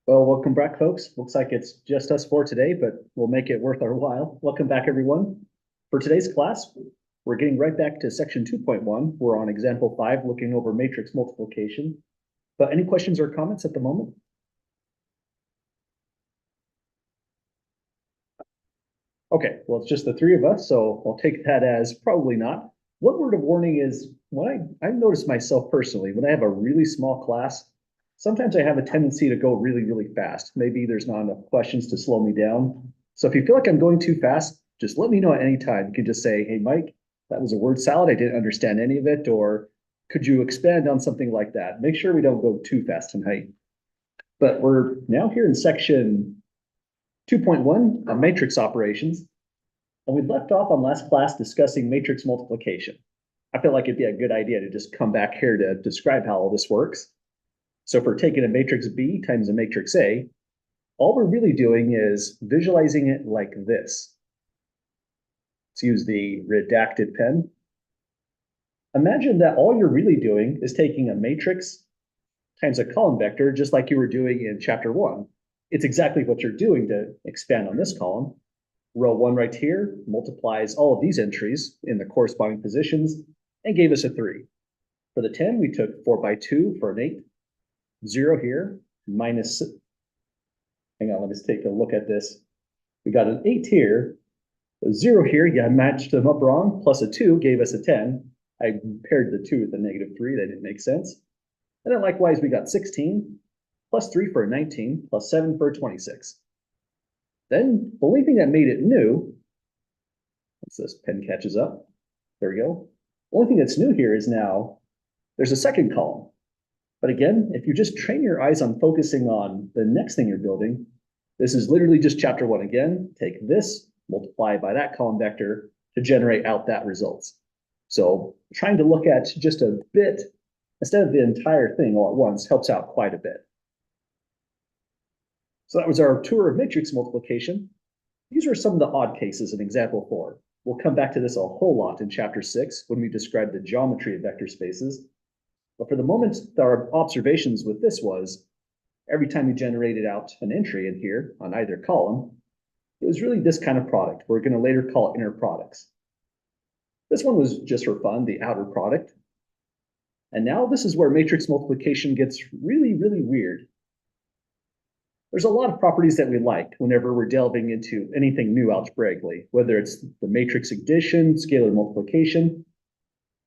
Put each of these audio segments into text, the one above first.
Well, welcome back, folks. Looks like it's just us four today, but we'll make it worth our while. Welcome back, everyone. For today's class, we're getting right back to section 2.1. We're on example 5, looking over matrix multiplication. But any questions or comments at the moment? Okay, well, it's just the three of us, so I'll take that as probably not. One word of warning is when I've noticed myself personally, when I have a really small class, sometimes I have a tendency to go really, really fast. Maybe there's not enough questions to slow me down. So if you feel like I'm going too fast, just let me know at any time. You can just say, hey, Mike, that was a word salad. I didn't understand any of it. Or could you expand on something like that? Make sure we don't go too fast tonight. But we're now here in section 2.1, matrix operations. And we left off on last class discussing matrix multiplication. I feel like it'd be a good idea to just come back here to describe how all this works. So if we're taking a matrix B times a matrix A, all we're really doing is visualizing it like this. Let's use the redacted pen. Imagine that all you're really doing is taking a matrix times a column vector, just like you were doing in chapter 1. It's exactly what you're doing to expand on this column. Row 1 right here multiplies all of these entries in the corresponding positions and gave us a 3. For the 10, we took 4 by 2 for an 8. 0 here, minus, hang on, let me just take a look at this. We got an 8 here, a 0 here, yeah, I matched them up wrong, plus a 2 gave us a 10. I paired the 2 with the -3, that didn't make sense. And then likewise, we got 16, plus 3 for a 19, plus 7 for a 26. Then the only thing that made it new, once this pen catches up, there we go. The only thing that's new here is now there's a second column. But again, if you just train your eyes on focusing on the next thing you're building, this is literally just chapter 1 again. Take this, multiply by that column vector to generate out that results. So trying to look at just a bit instead of the entire thing all at once helps out quite a bit. So that was our tour of matrix multiplication. These are some of the odd cases in example 4. We'll come back to this a whole lot in chapter 6 when we describe the geometry of vector spaces. But for the moment, our observations with this was every time we generated out an entry in here on either column, it was really this kind of product. We're going to later call it inner products. This one was just for fun, the outer product. And now this is where matrix multiplication gets really, really weird. There's a lot of properties that we like whenever we're delving into anything new algebraically, whether it's the matrix addition, scalar multiplication.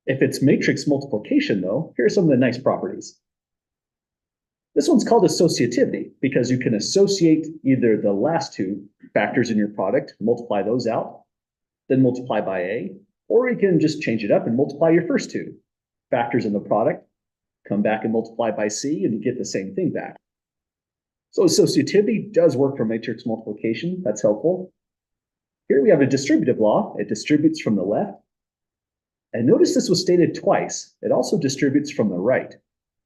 If it's matrix multiplication, though, here are some of the nice properties. This one's called associativity because you can associate either the last two factors in your product, multiply those out, then multiply by A, or you can just change it up and multiply your first two factors in the product, come back and multiply by C, and you get the same thing back. So associativity does work for matrix multiplication. That's helpful. Here we have a distributive law. It distributes from the left. And notice this was stated twice. It also distributes from the right.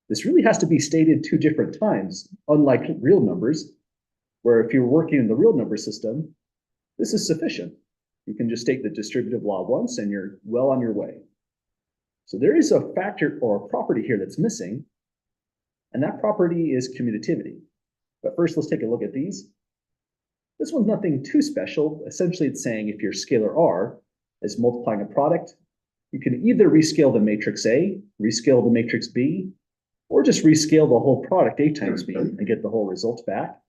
This really has to be stated 2 different times, unlike real numbers, where if you're working in the real number system, this is sufficient. You can just state the distributive law once and you're well on your way. So there is a factor or a property here that's missing, and that property is commutativity. But first, let's take a look at these. This one's nothing too special. Essentially, it's saying if your scalar R is multiplying a product, you can either rescale the matrix A, rescale the matrix B, or just rescale the whole product A times B and get the whole result back.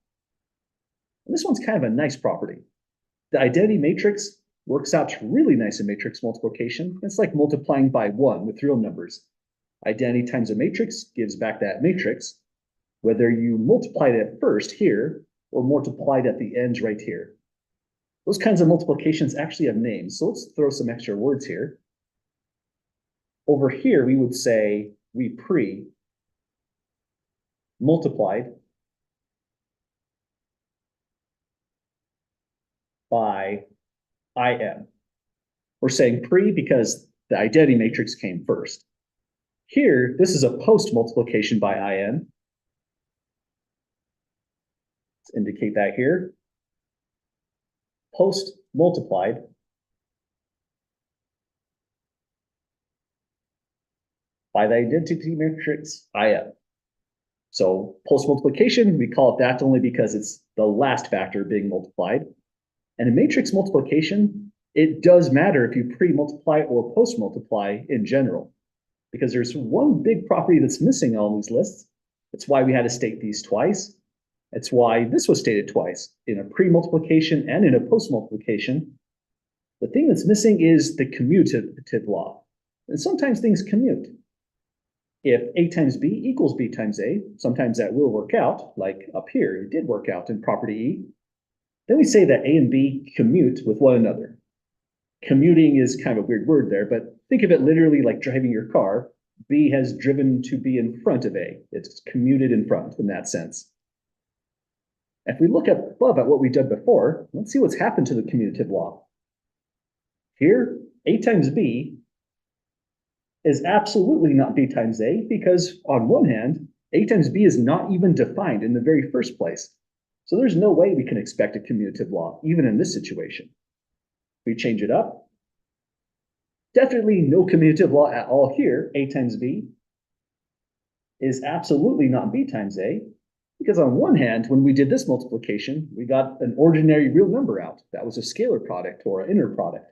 And this one's kind of a nice property. The identity matrix works out really nice in matrix multiplication. It's like multiplying by 1 with real numbers. Identity times a matrix gives back that matrix, whether you multiplied it first here or multiplied at the ends right here. Those kinds of multiplications actually have names, so let's throw some extra words here. Over here, we would say we pre-multiplied by IM. We're saying pre because the identity matrix came first. Here, this is a post-multiplication by IN. Let's indicate that here. Post-multiplied by the identity matrix IM. So post-multiplication, we call it that only because it's the last factor being multiplied. And in matrix multiplication, it does matter if you pre-multiply or post-multiply in general, because there's one big property that's missing on these lists. That's why we had to state these twice. That's why this was stated twice, in a pre-multiplication and in a post-multiplication. The thing that's missing is the commutative law. And sometimes things commute. If A times B equals B times A, sometimes that will work out, like up here, it did work out in property E. Then we say that A and B commute with one another. Commuting is kind of a weird word there, but think of it literally like driving your car. B has driven to be in front of A. It's commuted in front in that sense. If we look above at what we've done before, let's see what's happened to the commutative law. Here, A times B is absolutely not B times A because on one hand, A times B is not even defined in the very first place. So there's no way we can expect a commutative law, even in this situation. We change it up. Definitely no commutative law at all here. A times B is absolutely not B times A, because on one hand, when we did this multiplication, we got an ordinary real number out. That was a scalar product or an inner product.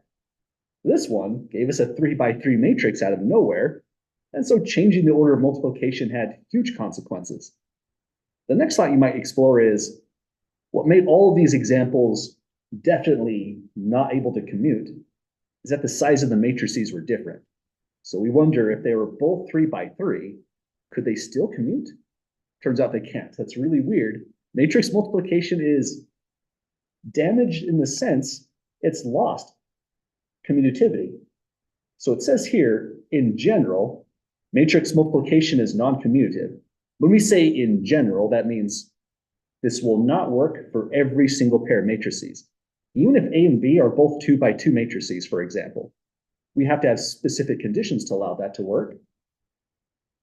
This one gave us a 3x3 matrix out of nowhere, and so changing the order of multiplication had huge consequences. The next thought you might explore is what made all of these examples definitely not able to commute is that the size of the matrices were different. So we wonder if they were both 3x3, could they still commute? Turns out they can't. That's really weird. Matrix multiplication is damaged in the sense it's lost commutativity. So it says here, in general, matrix multiplication is non-commutative. When we say in general, that means this will not work for every single pair of matrices. Even if A and B are both 2x2 matrices, for example, we have to have specific conditions to allow that to work.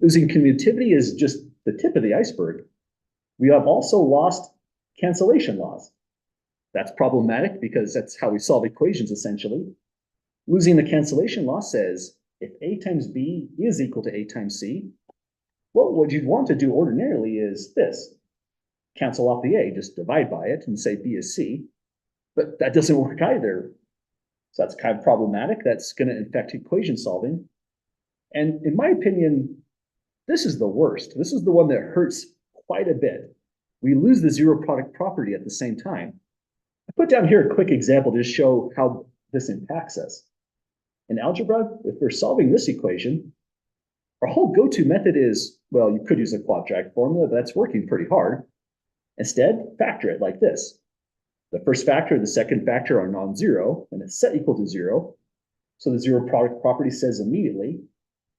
Losing commutativity is just the tip of the iceberg. We have also lost cancellation laws. That's problematic because that's how we solve equations, essentially. Losing the cancellation law says if A times B is equal to A times C, well, what you'd want to do ordinarily is this. Cancel off the A, just divide by it and say B is C. But that doesn't work either. So that's kind of problematic. That's going to affect equation solving. And in my opinion, this is the worst. This is the one that hurts quite a bit. We lose the zero product property at the same time. I put down here a quick example to show how this impacts us. In algebra, if we're solving this equation, our whole go-to method is, well, you could use a quadratic formula, but that's working pretty hard. Instead, factor it like this. The first factor and the second factor are non-zero, and it's set equal to 0. So the zero product property says immediately,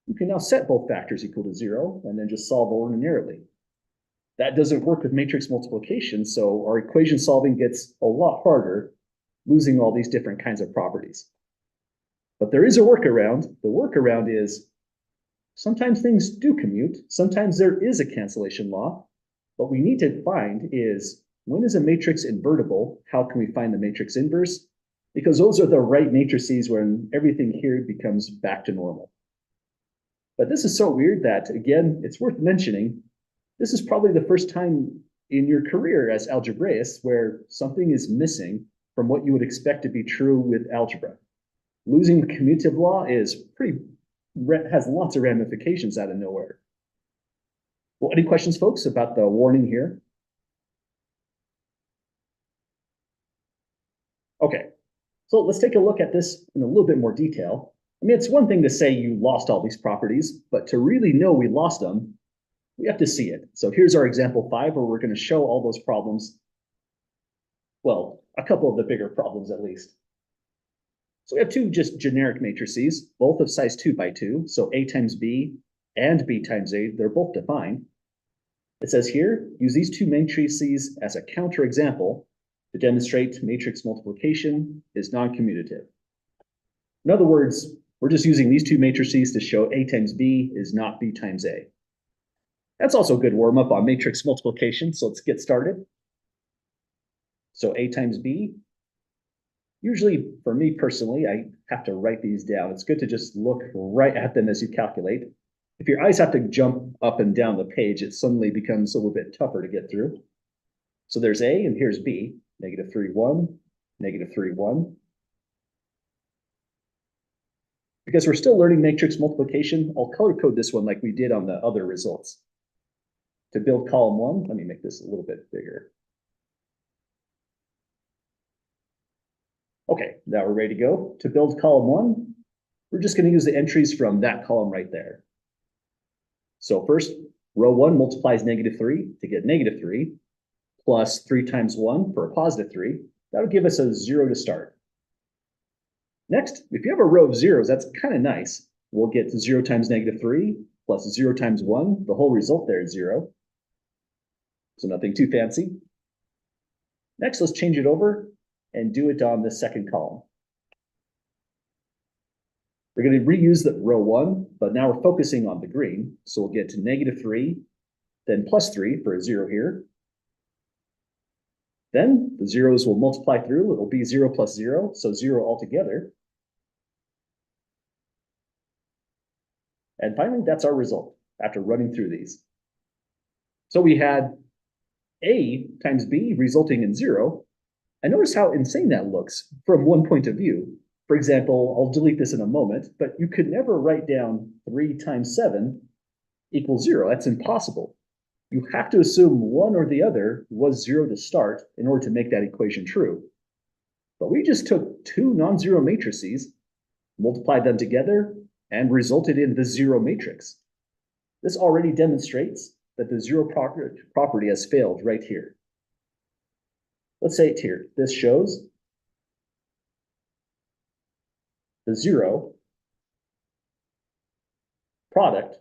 you can now set both factors equal to 0, and then just solve ordinarily. That doesn't work with matrix multiplication, so our equation solving gets a lot harder, losing all these different kinds of properties. But there is a workaround. The workaround is sometimes things do commute. Sometimes there is a cancellation law. What we need to find is when is a matrix invertible? How can we find the matrix inverse? Because those are the right matrices when everything here becomes back to normal. But this is so weird that, again, it's worth mentioning, this is probably the first time in your career as algebraist where something is missing from what you would expect to be true with algebra. Losing the commutative law is has lots of ramifications out of nowhere. Well, any questions, folks, about the warning here? Okay, so let's take a look at this in a little bit more detail. I mean, it's one thing to say you lost all these properties, but to really know we lost them, we have to see it. So here's our example 5, where we're going to show all those problems. Well, a couple of the bigger problems at least. So we have two just generic matrices, both of size 2x2. So A times B and B times A, they're both defined. It says here, use these two matrices as a counterexample to demonstrate matrix multiplication is non-commutative. In other words, we're just using these two matrices to show A times B is not B times A. That's also a good warm-up on matrix multiplication, so let's get started. So A times B, usually for me personally, I have to write these down. It's good to just look right at them as you calculate. if your eyes have to jump up and down the page, it suddenly becomes a little bit tougher to get through. So there's A and here's B, -3, 1, -3, 1. Because we're still learning matrix multiplication, I'll color code this one like we did on the other results. To build column 1, let me make this a little bit bigger. Okay, now we're ready to go. To build column 1, we're just going to use the entries from that column right there. So first, row 1 multiplies -3 to get -3, plus 3 times 1 for a +3. That would give us a 0 to start. Next, if you have a row of zeros, that's kind of nice. We'll get 0 times -3 plus 0 times 1. The whole result there is 0. So nothing too fancy. Next, let's change it over and do it on the second column. We're going to reuse the row 1, but now we're focusing on the green. So we'll get to -3, then +3 for a 0 here. Then the zeros will multiply through. It will be 0 plus 0, so 0 altogether. And finally, that's our result after running through these. So we had A times B resulting in 0. And notice how insane that looks from one point of view. For example, I'll delete this in a moment, but you could never write down 3 times 7 equals 0. That's impossible. You have to assume one or the other was 0 to start in order to make that equation true. But we just took two non-zero matrices, multiplied them together, and resulted in the zero matrix. This already demonstrates that the zero property has failed right here. Let's say it here. This shows the zero product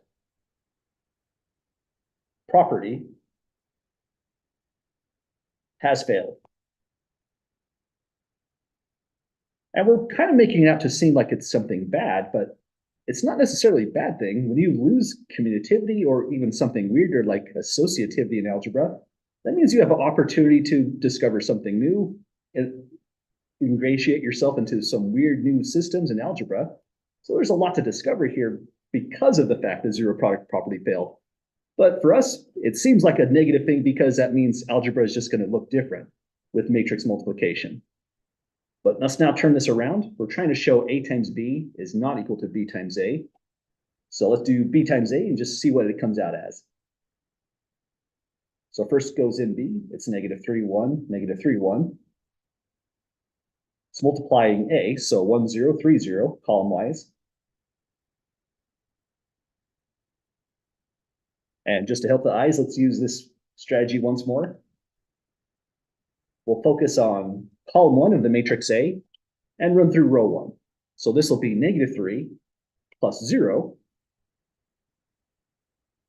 property has failed. And we're kind of making it out to seem like it's something bad, but it's not necessarily a bad thing. When you lose commutativity or even something weirder like associativity in algebra, that means you have an opportunity to discover something new and ingratiate yourself into some weird new systems in algebra. So there's a lot to discover here because of the fact that zero product property failed. But for us, it seems like a negative thing because that means algebra is just going to look different with matrix multiplication. But let's now turn this around. We're trying to show A times B is not equal to B times A. So let's do B times A and just see what it comes out as. So first goes in B, it's -3, 1, -3, 1. It's multiplying A, so 1, 0, 3, 0, column-wise. And just to help the eyes, let's use this strategy once more. We'll focus on column 1 of the matrix A and run through row 1. So this will be -3 plus 0.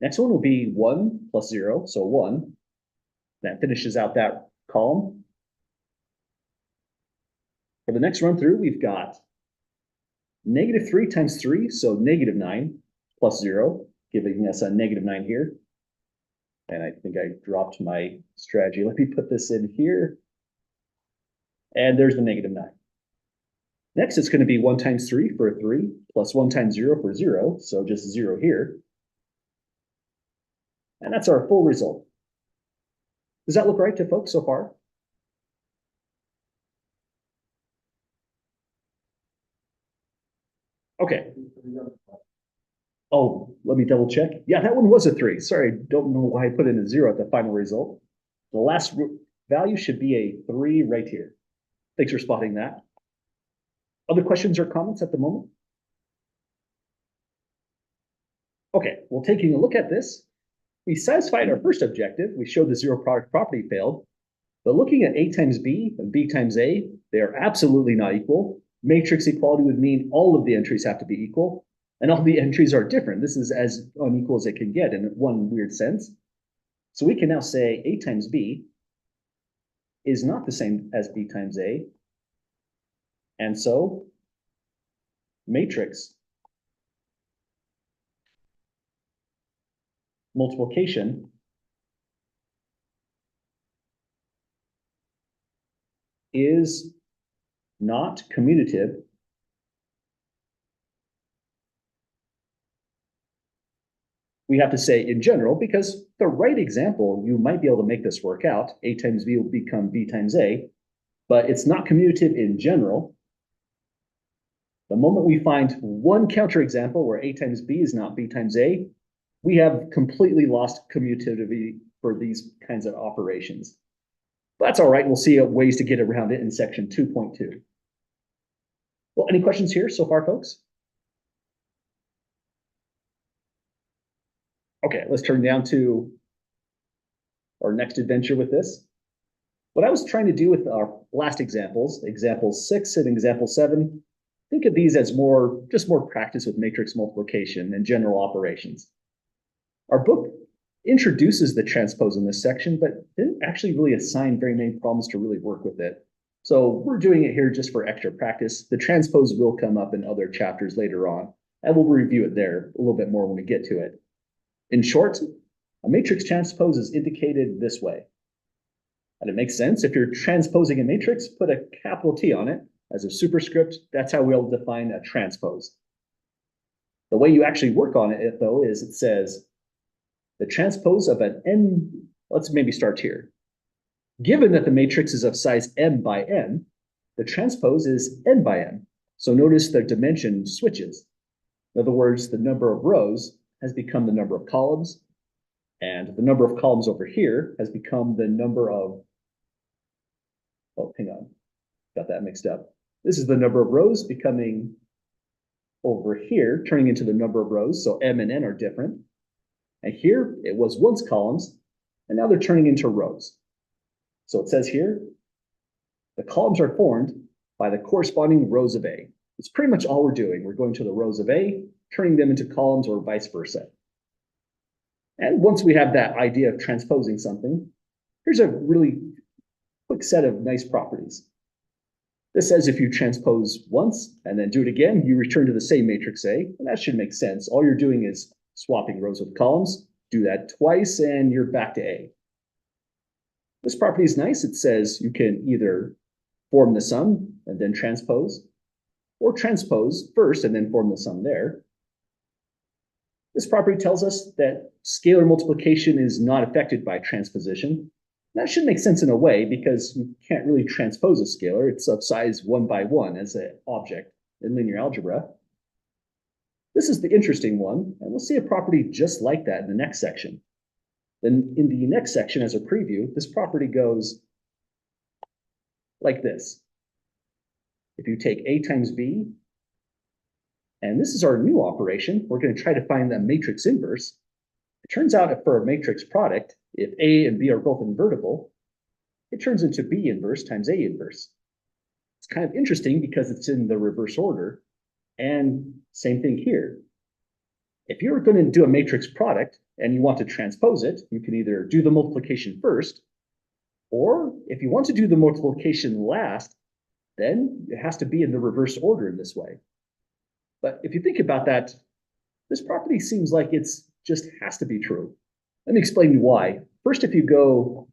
Next one will be 1 plus 0, so 1. That finishes out that column. For the next run through, we've got -3 times 3, so -9 plus 0, giving us a -9 here. And I think I dropped my strategy. Let me put this in here. And there's the -9. Next, it's going to be 1 times 3 for a 3, plus 1 times 0 for 0, so just 0 here. And that's our full result. Does that look right to folks so far? Okay. Oh, let me double check. Yeah, that one was a 3. Sorry, I don't know why I put in a 0 at the final result. The last value should be a 3 right here. Thanks for spotting that. Other questions or comments at the moment? Okay, well, taking a look at this, we satisfied our first objective. We showed the zero product property failed. But looking at A times B and B times A, they are absolutely not equal. Matrix equality would mean all of the entries have to be equal, and all the entries are different. This is as unequal as it can get in one weird sense. So we can now say A times B is not the same as B times A. And so matrix multiplication is not commutative we have to say in general, because the right example, you might be able to make this work out. A times B will become B times A, but it's not commutative in general. The moment we find one counterexample where A times B is not B times A, we have completely lost commutativity for these kinds of operations. But that's all right. We'll see ways to get around it in section 2.2. Well, any questions here so far, folks? Okay, let's turn down to our next adventure with this. What I was trying to do with our last examples, example 6 and example 7, think of these as just more practice with matrix multiplication and general operations. Our book introduces the transpose in this section, but didn't actually really assign very many problems to really work with it. So we're doing it here just for extra practice. The transpose will come up in other chapters later on, and we'll review it there a little bit more when we get to it. In short, a matrix transpose is indicated this way. And it makes sense. If you're transposing a matrix, put a capital T on it as a superscript. That's how we'll define a transpose. The way you actually work on it, though, is it says the transpose of an n, let's maybe start here. Given that the matrix is of size m by n, the transpose is n by n. So notice the dimension switches. In other words, the number of rows has become the number of columns, and the number of columns over here has become the number of, oh, hang on, got that mixed up. This is the number of rows becoming over here, turning into the number of rows, so m and n are different. And here it was once columns, and now they're turning into rows. So it says here, the columns are formed by the corresponding rows of A. It's pretty much all we're doing. We're going to the rows of A, turning them into columns or vice versa. And once we have that idea of transposing something, here's a really quick set of nice properties. This says if you transpose once and then do it again, you return to the same matrix A, and that should make sense. All you're doing is swapping rows with columns. Do that twice and you're back to A. This property is nice. It says you can either form the sum and then transpose, or transpose first and then form the sum there. This property tells us that scalar multiplication is not affected by transposition. That should make sense in a way because you can't really transpose a scalar. It's of size 1 by 1 as an object in linear algebra. This is the interesting one, and we'll see a property just like that in the next section. Then in the next section, as a preview, this property goes like this. If you take A times B, and this is our new operation, we're going to try to find the matrix inverse. It turns out if for a matrix product, if A and B are both invertible, it turns into B inverse times A inverse. It's kind of interesting because it's in the reverse order, and same thing here. If you're going to do a matrix product and you want to transpose it, you can either do the multiplication first, or if you want to do the multiplication last, then it has to be in the reverse order in this way. But if you think about that, this property seems like it's just has to be true. Let me explain why. First, if you go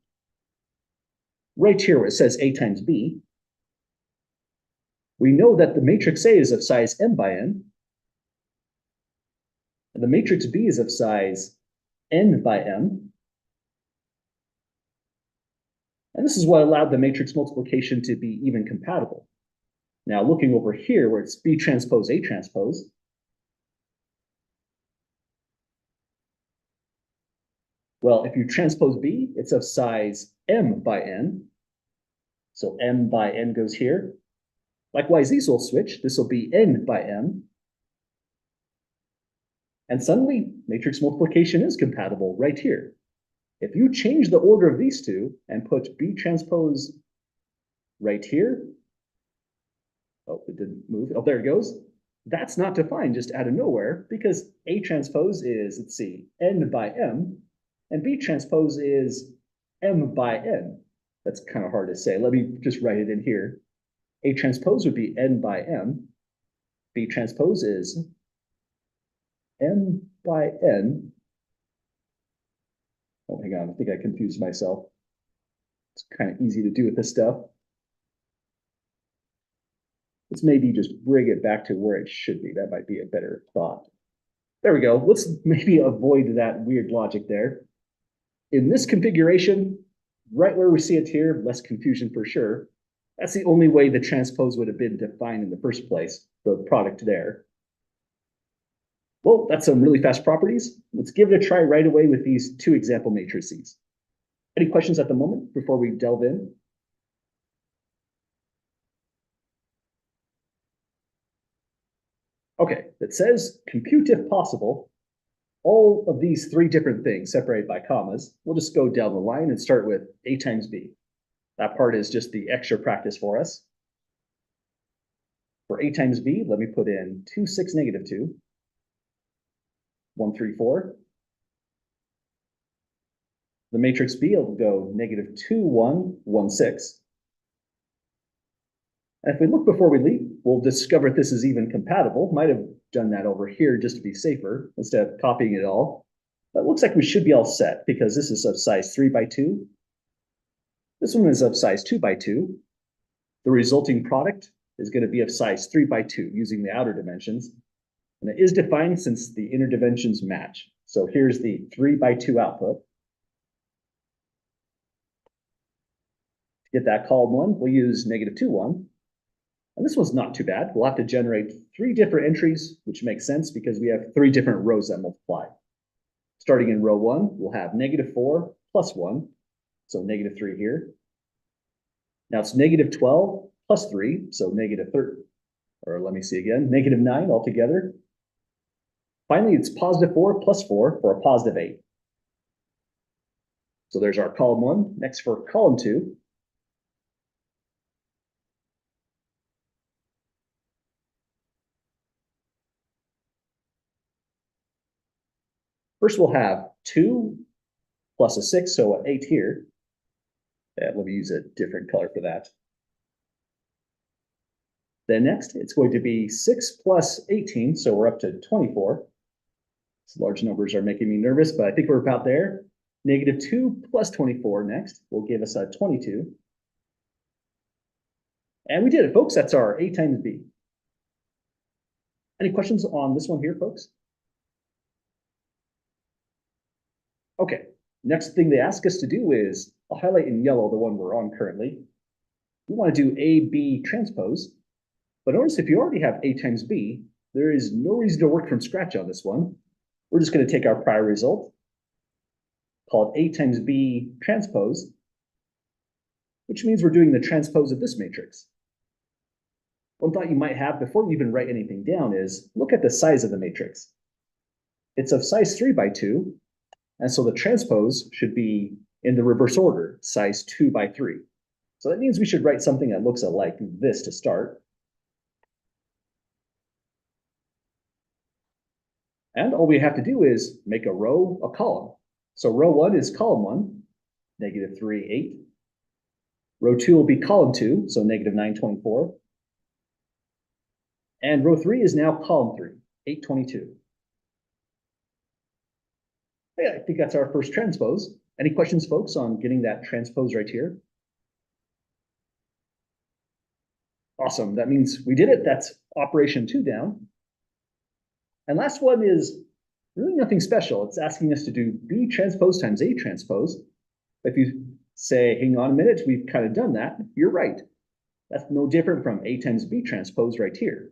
right here where it says A times B, we know that the matrix A is of size m by n, and the matrix B is of size n by m. And this is what allowed the matrix multiplication to be even compatible. Now, looking over here where it's B transpose A transpose, well, if you transpose B, it's of size m by n. So m by n goes here. Likewise, these will switch. This will be n by m. And suddenly, matrix multiplication is compatible right here. If you change the order of these two and put B transpose right here, oh, it didn't move. Oh, there it goes. That's not defined just out of nowhere because A transpose is, let's see, n by m, and B transpose is m by n. That's kind of hard to say. Let me just write it in here. A transpose would be n by m. B transpose is m by n. Oh, hang on, I think I confused myself. It's kind of easy to do with this stuff. Let's maybe just bring it back to where it should be. That might be a better thought. There we go. Let's maybe avoid that weird logic there. In this configuration, right where we see it here, less confusion for sure. That's the only way the transpose would have been defined in the first place, the product there. Well, that's some really fast properties. Let's give it a try right away with these two example matrices. Any questions at the moment before we delve in? Okay, it says compute if possible all of these three different things separated by commas. We'll just go down the line and start with A times B. That part is just the extra practice for us. For A times B, let me put in 2, 6, negative 2, 1, 3, 4. The matrix B will go negative 2, 1, 1, 6. And if we look before we leap, we'll discover this is even compatible. Might have done that over here just to be safer instead of copying it all. But it looks like we should be all set because this is of size 3 by 2. This one is of size 2 by 2. The resulting product is going to be of size 3 by 2 using the outer dimensions. And it is defined since the inner dimensions match. So here's the 3 by 2 output. To get that column 1, we'll use negative 2, 1. And this one's not too bad. We'll have to generate 3 different entries, which makes sense because we have 3 different rows that multiply. Starting in row 1, we'll have negative 4 plus 1, so negative 3 here. Now it's negative 12 plus 3, so negative 30, or let me see again, negative 9 altogether. Finally, it's positive 4 plus 4 for a positive 8. So there's our column 1. Next for column 2. First, we'll have 2 plus a 6, so an 8 here. Let me use a different color for that. Then next, it's going to be 6 plus 18, so we're up to 24. These large numbers are making me nervous, but I think we're about there. Negative 2 plus 24 next will give us a 22. And we did it, folks. That's our A times B. Any questions on this one here, folks? Okay, next thing they ask us to do is, I'll highlight in yellow the one we're on currently. We want to do A-B transpose. But notice if you already have A times B, there is no reason to work from scratch on this one. We're just going to take our prior result, call it A times B transpose, which means we're doing the transpose of this matrix. One thought you might have before you even write anything down is, look at the size of the matrix. It's of size 3 by 2, and so the transpose should be in the reverse order, size 2 by 3. So that means we should write something that looks like this to start. And all we have to do is make a row, a column. So row 1 is column 1, negative 3, 8. Row 2 will be column 2, so negative 9, 24. And row 3 is now column 3, 8, 22. Yeah, I think that's our first transpose. Any questions, folks, on getting that transpose right here? Awesome. That means we did it. That's operation 2 down. And last one is really nothing special. It's asking us to do B transpose times A transpose. If you say, hang on a minute, we've kind of done that, you're right. That's no different from A times B transpose right here.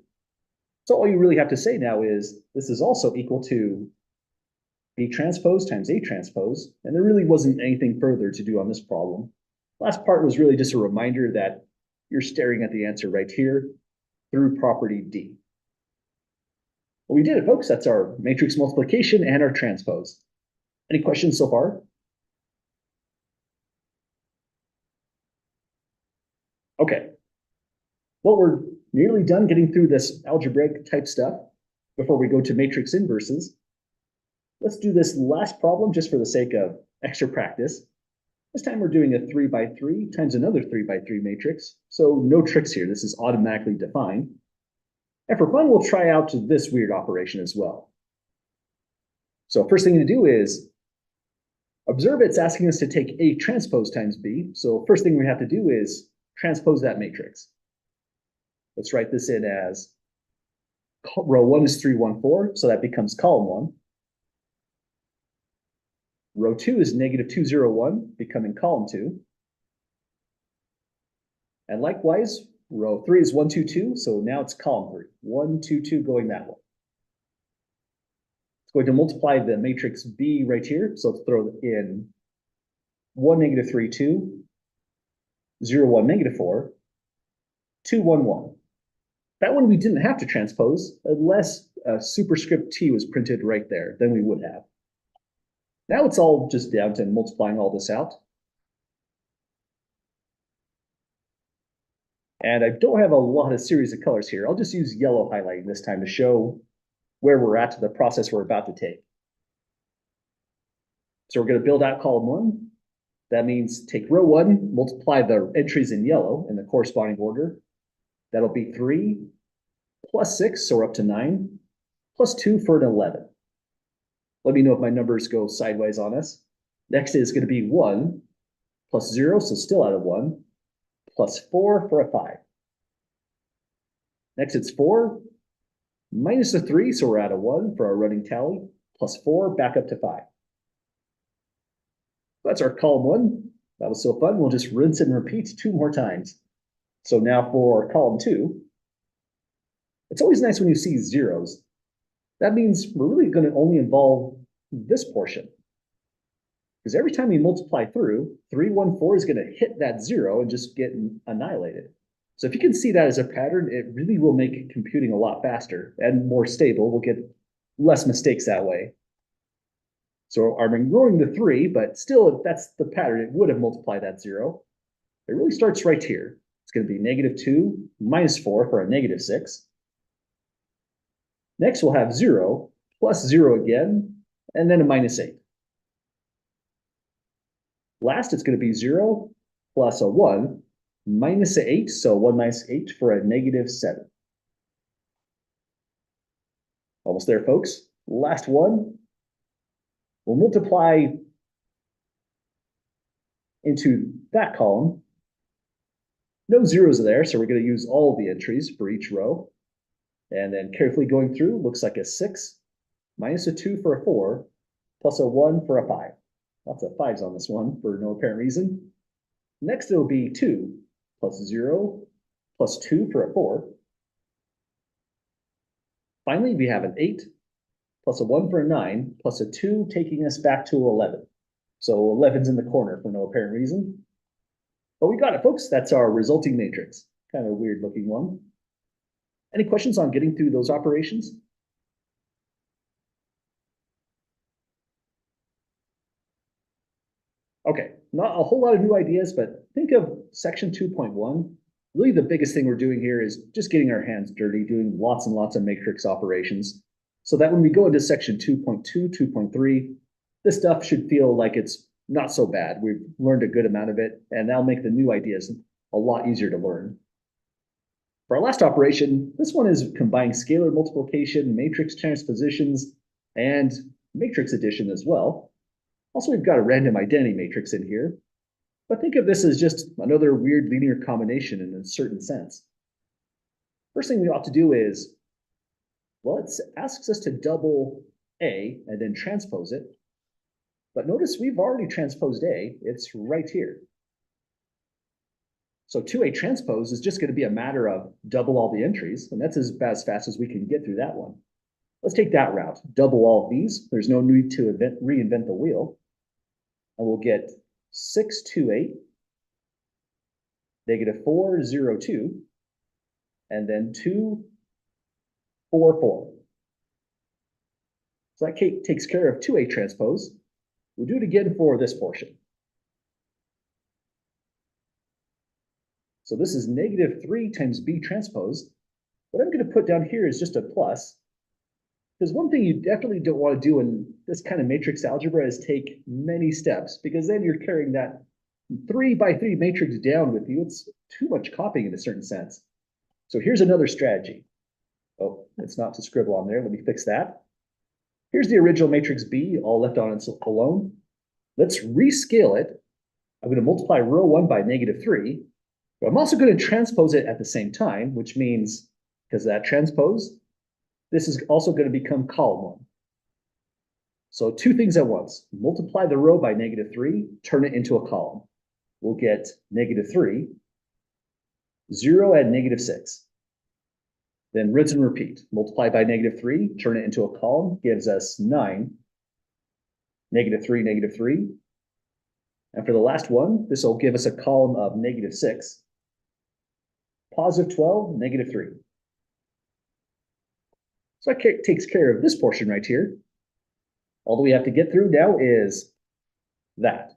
So all you really have to say now is this is also equal to B transpose times A transpose, and there really wasn't anything further to do on this problem. Last part was really just a reminder that you're staring at the answer right here through property D. Well, we did it, folks. That's our matrix multiplication and our transpose. Any questions so far? Okay. Well, we're nearly done getting through this algebraic type stuff before we go to matrix inverses. Let's do this last problem just for the sake of extra practice. This time we're doing a 3 by 3 times another 3 by 3 matrix. So no tricks here. This is automatically defined. And for fun, we'll try out this weird operation as well. So first thing to do is observe it's asking us to take A transpose times B. So first thing we have to do is transpose that matrix. Let's write this in as Row 1 is 3, 1, 4, so that becomes column 1. Row 2 is negative 2, 0, 1, becoming column 2. And likewise, row 3 is 1, 2, 2, so now it's column 3. 1, 2, 2 going that way. It's going to multiply the matrix B right here, so let's throw in 1, negative 3, 2, 0, 1, negative 4, 2, 1, 1. That one we didn't have to transpose unless a superscript T was printed right there, then we would have. Now it's all just down to multiplying all this out. And I don't have a lot of series of colors here. I'll just use yellow highlighting this time to show where we're at to the process we're about to take. So we're going to build out column 1. That means take row 1, multiply the entries in yellow in the corresponding order. That'll be 3 plus 6, so we're up to 9, plus 2 for an 11. Let me know if my numbers go sideways on us. Next is going to be 1 plus 0, so still out of 1, plus 4 for a 5. Next it's 4 minus a 3, so we're out of 1 for our running tally, plus 4 back up to 5. That's our column 1. That was so fun. We'll just rinse and repeat 2 more times. So now for column 2, it's always nice when you see zeros. That means we're really going to only involve this portion. Because every time we multiply through, 3, 1, 4 is going to hit that 0 and just get annihilated. So if you can see that as a pattern, it really will make computing a lot faster and more stable. We'll get less mistakes that way. So I'm ignoring the 3, but still, if that's the pattern, it would have multiplied that 0. It really starts right here. It's going to be negative 2 minus 4 for a negative 6. Next, we'll have 0 plus 0 again, and then a minus 8. Last, it's going to be 0 plus a 1 minus a 8, so 1 minus 8 for a negative 7. Almost there, folks. Last one. We'll multiply into that column. No zeros there, so we're going to use all of the entries for each row. And then carefully going through, looks like a 6 minus a 2 for a 4, plus a 1 for a 5. Lots of 5s on this one for no apparent reason. Next, it'll be 2 plus 0 plus 2 for a 4. Finally, we have an 8 plus a 1 for a 9 plus a 2 taking us back to 11. So 11's in the corner for no apparent reason. But we got it, folks. That's our resulting matrix. Kind of a weird looking one. Any questions on getting through those operations? Okay, not a whole lot of new ideas, but think of section 2.1. Really the biggest thing we're doing here is just getting our hands dirty, doing lots and lots of matrix operations, so that when we go into section 2.2, 2.3, this stuff should feel like it's not so bad. We've learned a good amount of it, and that'll make the new ideas a lot easier to learn. For our last operation, this one is combining scalar multiplication, matrix transpositions, and matrix addition as well. Also, we've got a random identity matrix in here, but think of this as just another weird linear combination in a certain sense. First thing we ought to do is, well, it asks us to double A and then transpose it. But notice we've already transposed A. It's right here. So 2A transpose is just going to be a matter of double all the entries, and that's as fast as we can get through that one. Let's take that route. Double all of these. There's no need to reinvent the wheel. And we'll get 6, 2, 8, negative 4, 0, 2, and then 2, 4, 4. So that takes care of 2A transpose. We'll do it again for this portion. So this is negative 3 times B transpose. What I'm going to put down here is just a plus, because one thing you definitely don't want to do in this kind of matrix algebra is take many steps, because then you're carrying that 3 by 3 matrix down with you. It's too much copying in a certain sense. So here's another strategy. Oh, it's not to scribble on there. Let me fix that. Here's the original matrix B, all left on its alone. Let's rescale it. I'm going to multiply row 1 by negative 3. But I'm also going to transpose it at the same time, which means, because of that transpose, this is also going to become column 1. So two things at once. Multiply the row by -3, turn it into a column. We'll get -3, 0 and -6. Then rinse and repeat. Multiply by -3, turn it into a column, gives us 9, -3, -3. And for the last one, this will give us a column of -6, +12, -3. So that takes care of this portion right here. All that we have to get through now is that.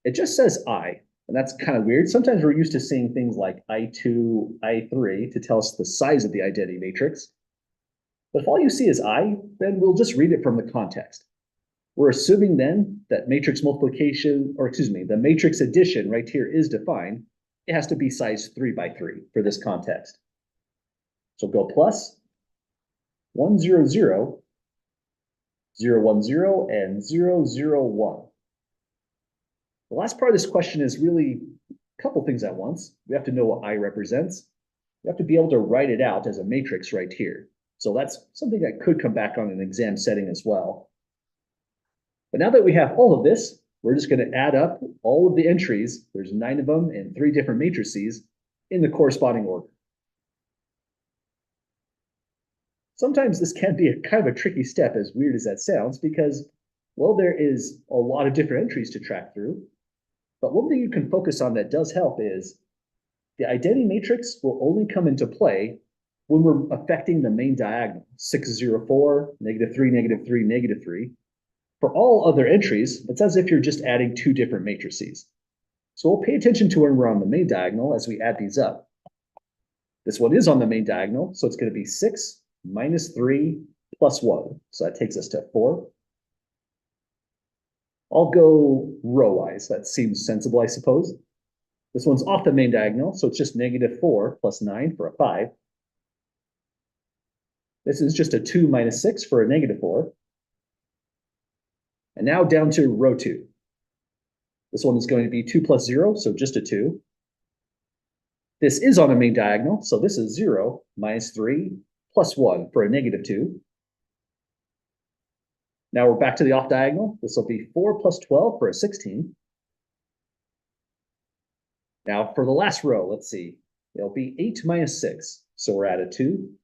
It just says I, and that's kind of weird. Sometimes we're used to seeing things like I2, I3 to tell us the size of the identity matrix. But if all you see is I, then we'll just read it from the context. We're assuming then that matrix multiplication, or excuse me, the matrix addition right here is defined. It has to be size 3 by 3 for this context. So go plus 1, 0, 0, 0, 1, 0, and 0, 0, 1. The last part of this question is really a couple things at once. We have to know what I represents. We have to be able to write it out as a matrix right here. So that's something that could come back on an exam setting as well. But now that we have all of this, we're just going to add up all of the entries. There's 9 of them in 3 different matrices in the corresponding order. Sometimes this can be a kind of a tricky step, as weird as that sounds, because, well, there is a lot of different entries to track through. But one thing you can focus on that does help is the identity matrix will only come into play when we're affecting the main diagonal, 6, 0, 4, -3, -3, -3. For all other entries, it's as if you're just adding 2 different matrices. So we'll pay attention to when we're on the main diagonal as we add these up. This one is on the main diagonal, so it's going to be 6 -3 plus 1. So that takes us to 4. I'll go row-wise. That seems sensible, I suppose. This one's off the main diagonal, so it's just -4 plus 9 for a 5. This is just a 2 minus 6 for a -4. And now down to row 2. This one is going to be 2 plus 0, so just a 2. This is on a main diagonal, so this is 0 minus 3 plus 1 for a -2. Now we're back to the off diagonal. This will be 4 plus 12 for a 16. Now for the last row, let's see. It'll be 8 minus 6. So we're at a 2.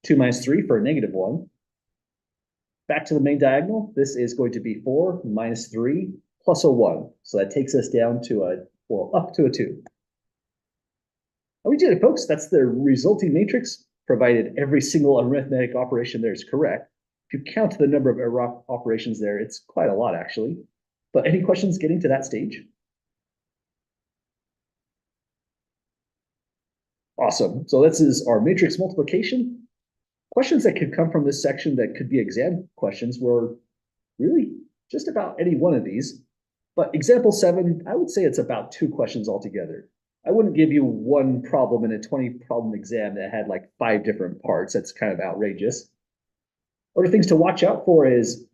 2 minus 3 for a -1. Back to the main diagonal. This is going to be 4 minus 3 plus a 1. So that takes us down to up to a 2. And we did it, folks. That's the resulting matrix, provided every single arithmetic operation there is correct. If you count the number of operations there, it's quite a lot, actually. But any questions getting to that stage? Awesome. So this is our matrix multiplication. Questions that could come from this section that could be exam questions were really just about any one of these. But example 7, I would say it's about 2 questions altogether. I wouldn't give you one problem in a 20-problem exam that had like 5 different parts. That's kind of outrageous. Other things to watch out for is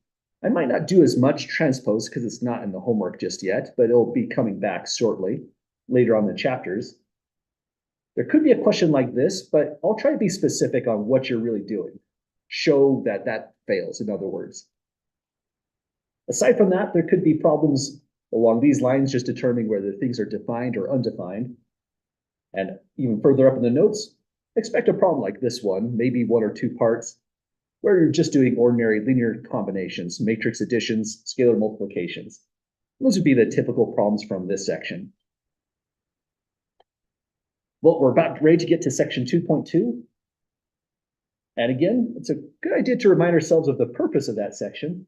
I might not do as much transpose because it's not in the homework just yet, but it'll be coming back shortly, later on in the chapters. There could be a question like this, but I'll try to be specific on what you're really doing. Show that that fails, in other words. Aside from that, there could be problems along these lines, just determining whether things are defined or undefined. And even further up in the notes, expect a problem like this one, maybe 1 or 2 parts, where you're just doing ordinary linear combinations, matrix additions, scalar multiplications. Those would be the typical problems from this section. Well, we're about ready to get to section 2.2. And again, it's a good idea to remind ourselves of the purpose of that section.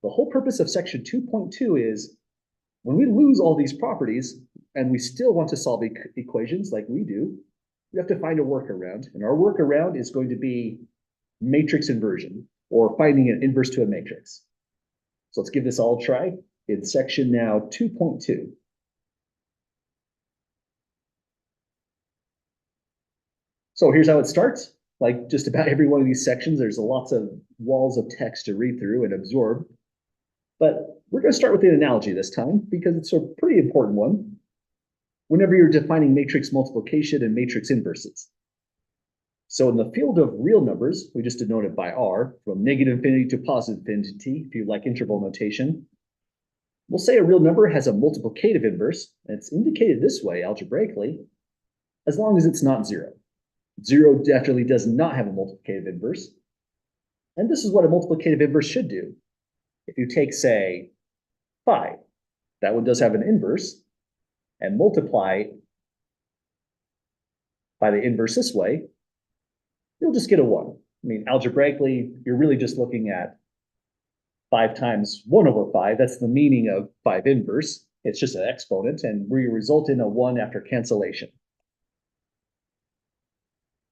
The whole purpose of section 2.2 is when we lose all these properties and we still want to solve equations like we do, we have to find a workaround. And our workaround is going to be matrix inversion, or finding an inverse to a matrix. So let's give this all a try in section now 2.2. So here's how it starts. Like just about every one of these sections, there's lots of walls of text to read through and absorb. But we're going to start with an analogy this time because it's a pretty important one whenever you're defining matrix multiplication and matrix inverses. So in the field of real numbers, we just denote it by r, from negative infinity to positive infinity, if you like interval notation. We'll say a real number has a multiplicative inverse, and it's indicated this way algebraically, as long as it's not zero. Zero definitely does not have a multiplicative inverse. And this is what a multiplicative inverse should do. If you take, say, 5, that one does have an inverse, and multiply by the inverse this way, you'll just get a 1. I mean, algebraically, you're really just looking at 5 times 1 over 5. That's the meaning of 5 inverse. It's just an exponent, and we result in a 1 after cancellation.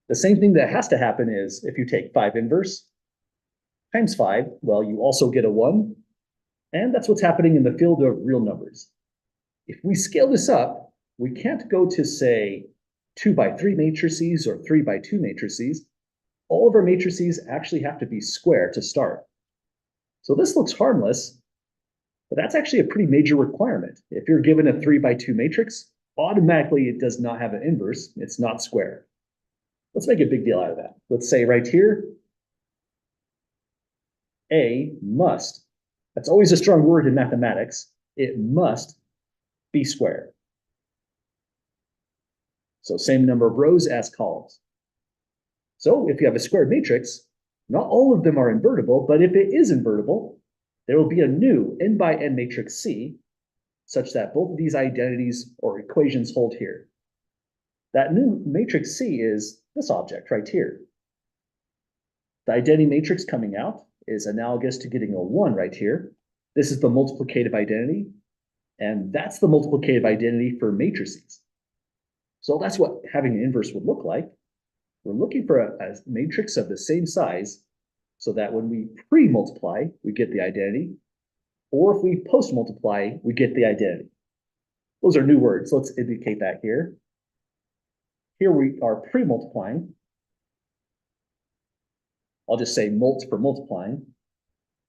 The same thing that has to happen is if you take 5 inverse times 5, well, you also get a 1, and that's what's happening in the field of real numbers. If we scale this up, we can't go to, say, 2 by 3 matrices or 3 by 2 matrices. All of our matrices actually have to be square to start. So this looks harmless, but that's actually a pretty major requirement. If you're given a 3 by 2 matrix, automatically it does not have an inverse. It's not square. Let's make a big deal out of that. Let's say right here, A must, that's always a strong word in mathematics, it must be square. So same number of rows as columns. So if you have a square matrix, not all of them are invertible, but if it is invertible, there will be a new n by n matrix C, such that both of these identities or equations hold here. That new matrix C is this object right here. The identity matrix coming out is analogous to getting a 1 right here. This is the multiplicative identity, and that's the multiplicative identity for matrices. So that's what having an inverse would look like. We're looking for a matrix of the same size so that when we pre-multiply, we get the identity, or if we post-multiply, we get the identity. Those are new words. Let's indicate that here. Here we are pre-multiplying. I'll just say mult for multiplying.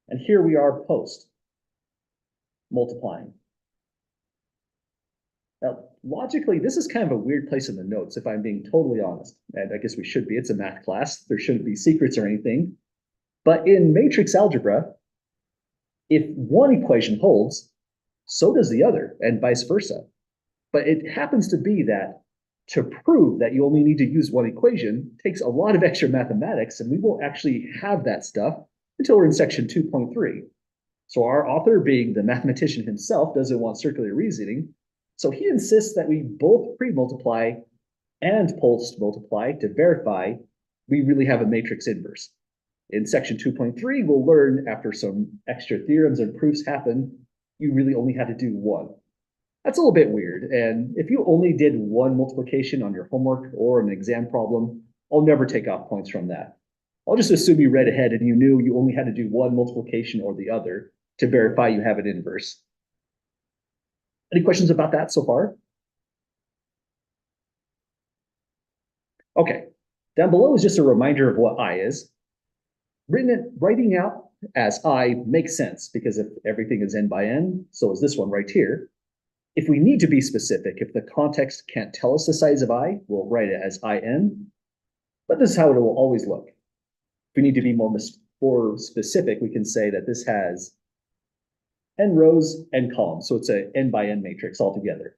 And here we are post-multiplying. Now, logically, this is kind of a weird place in the notes, if I'm being totally honest. And I guess we should be. It's a math class. There shouldn't be secrets or anything. But in matrix algebra, if one equation holds, so does the other, and vice versa. But it happens to be that to prove that you only need to use one equation takes a lot of extra mathematics, and we won't actually have that stuff until we're in section 2.3. So our author, being the mathematician himself, doesn't want circular reasoning. So he insists that we both pre-multiply and post-multiply to verify we really have a matrix inverse. In section 2.3, we'll learn after some extra theorems and proofs happen, you really only had to do one. That's a little bit weird. And if you only did one multiplication on your homework or an exam problem, I'll never take off points from that. I'll just assume you read ahead and you knew you only had to do one multiplication or the other to verify you have an inverse. Any questions about that so far? Okay, down below is just a reminder of what I is. Writing out as I makes sense because if everything is n by n, so is this one right here. If we need to be specific, if the context can't tell us the size of I, we'll write it as in, but this is how it will always look. If we need to be more specific, we can say that this has n rows, n columns, so it's an n by n matrix altogether.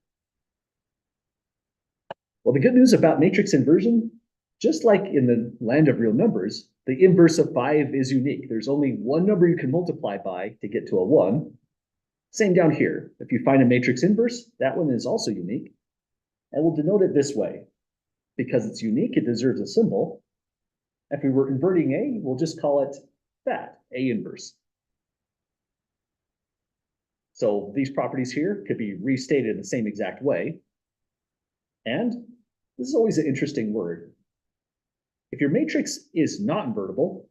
Well, the good news about matrix inversion, just like in the land of real numbers, the inverse of 5 is unique. There's only one number you can multiply by to get to a 1. Same down here. If you find a matrix inverse, that one is also unique. And we'll denote it this way. Because it's unique, it deserves a symbol. If we were inverting A, we'll just call it that, A inverse. So these properties here could be restated in the same exact way. And this is always an interesting word. If your matrix is not invertible,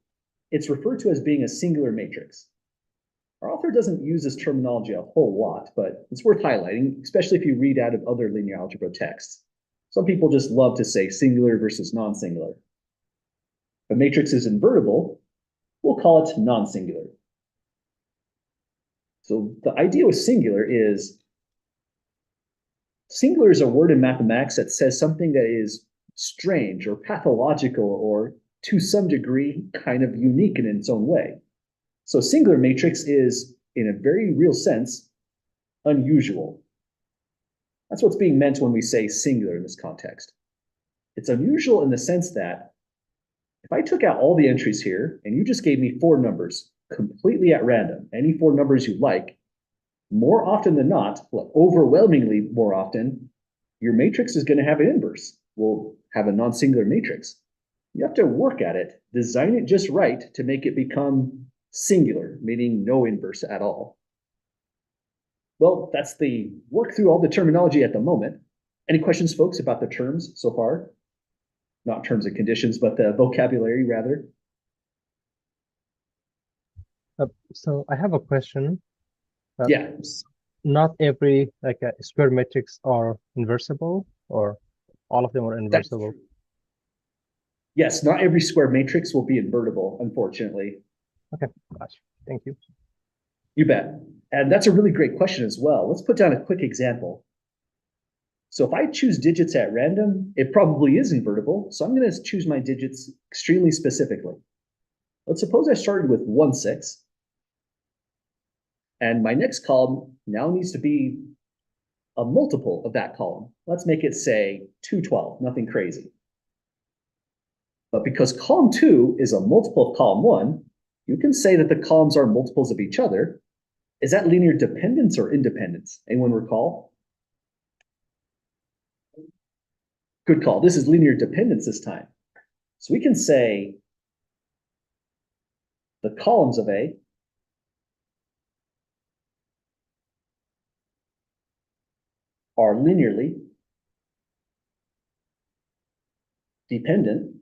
it's referred to as being a singular matrix. Our author doesn't use this terminology a whole lot, but it's worth highlighting, especially if you read out of other linear algebra texts. Some people just love to say singular versus non-singular. If a matrix is invertible, we'll call it non-singular. So the idea with singular is a word in mathematics that says something that is strange or pathological or to some degree kind of unique in its own way. So singular matrix is, in a very real sense, unusual. That's what's being meant when we say singular in this context. It's unusual in the sense that if I took out all the entries here and you just gave me 4 numbers completely at random, any 4 numbers you like, more often than not, well, overwhelmingly more often, your matrix is going to have an inverse. We'll have a non-singular matrix. You have to work at it, design it just right to make it become singular, meaning no inverse at all. Well, that's the work through all the terminology at the moment. Any questions, folks, about the terms so far? Not terms and conditions, but the vocabulary rather. So I have a question. Yeah. Not every square matrix are inversible, or all of them are inversible? Yes, not every square matrix will be invertible, unfortunately. Okay, gotcha. Thank you. You bet. And that's a really great question as well. Let's put down a quick example. So if I choose digits at random, it probably is invertible. So I'm going to choose my digits extremely specifically. Let's suppose I started with 1, 6. And my next column now needs to be a multiple of that column. Let's make it say 212, nothing crazy. But because column 2 is a multiple of column 1, you can say that the columns are multiples of each other. Is that linear dependence or independence? Anyone recall? Good call. This is linear dependence this time. So we can say the columns of A are linearly dependent.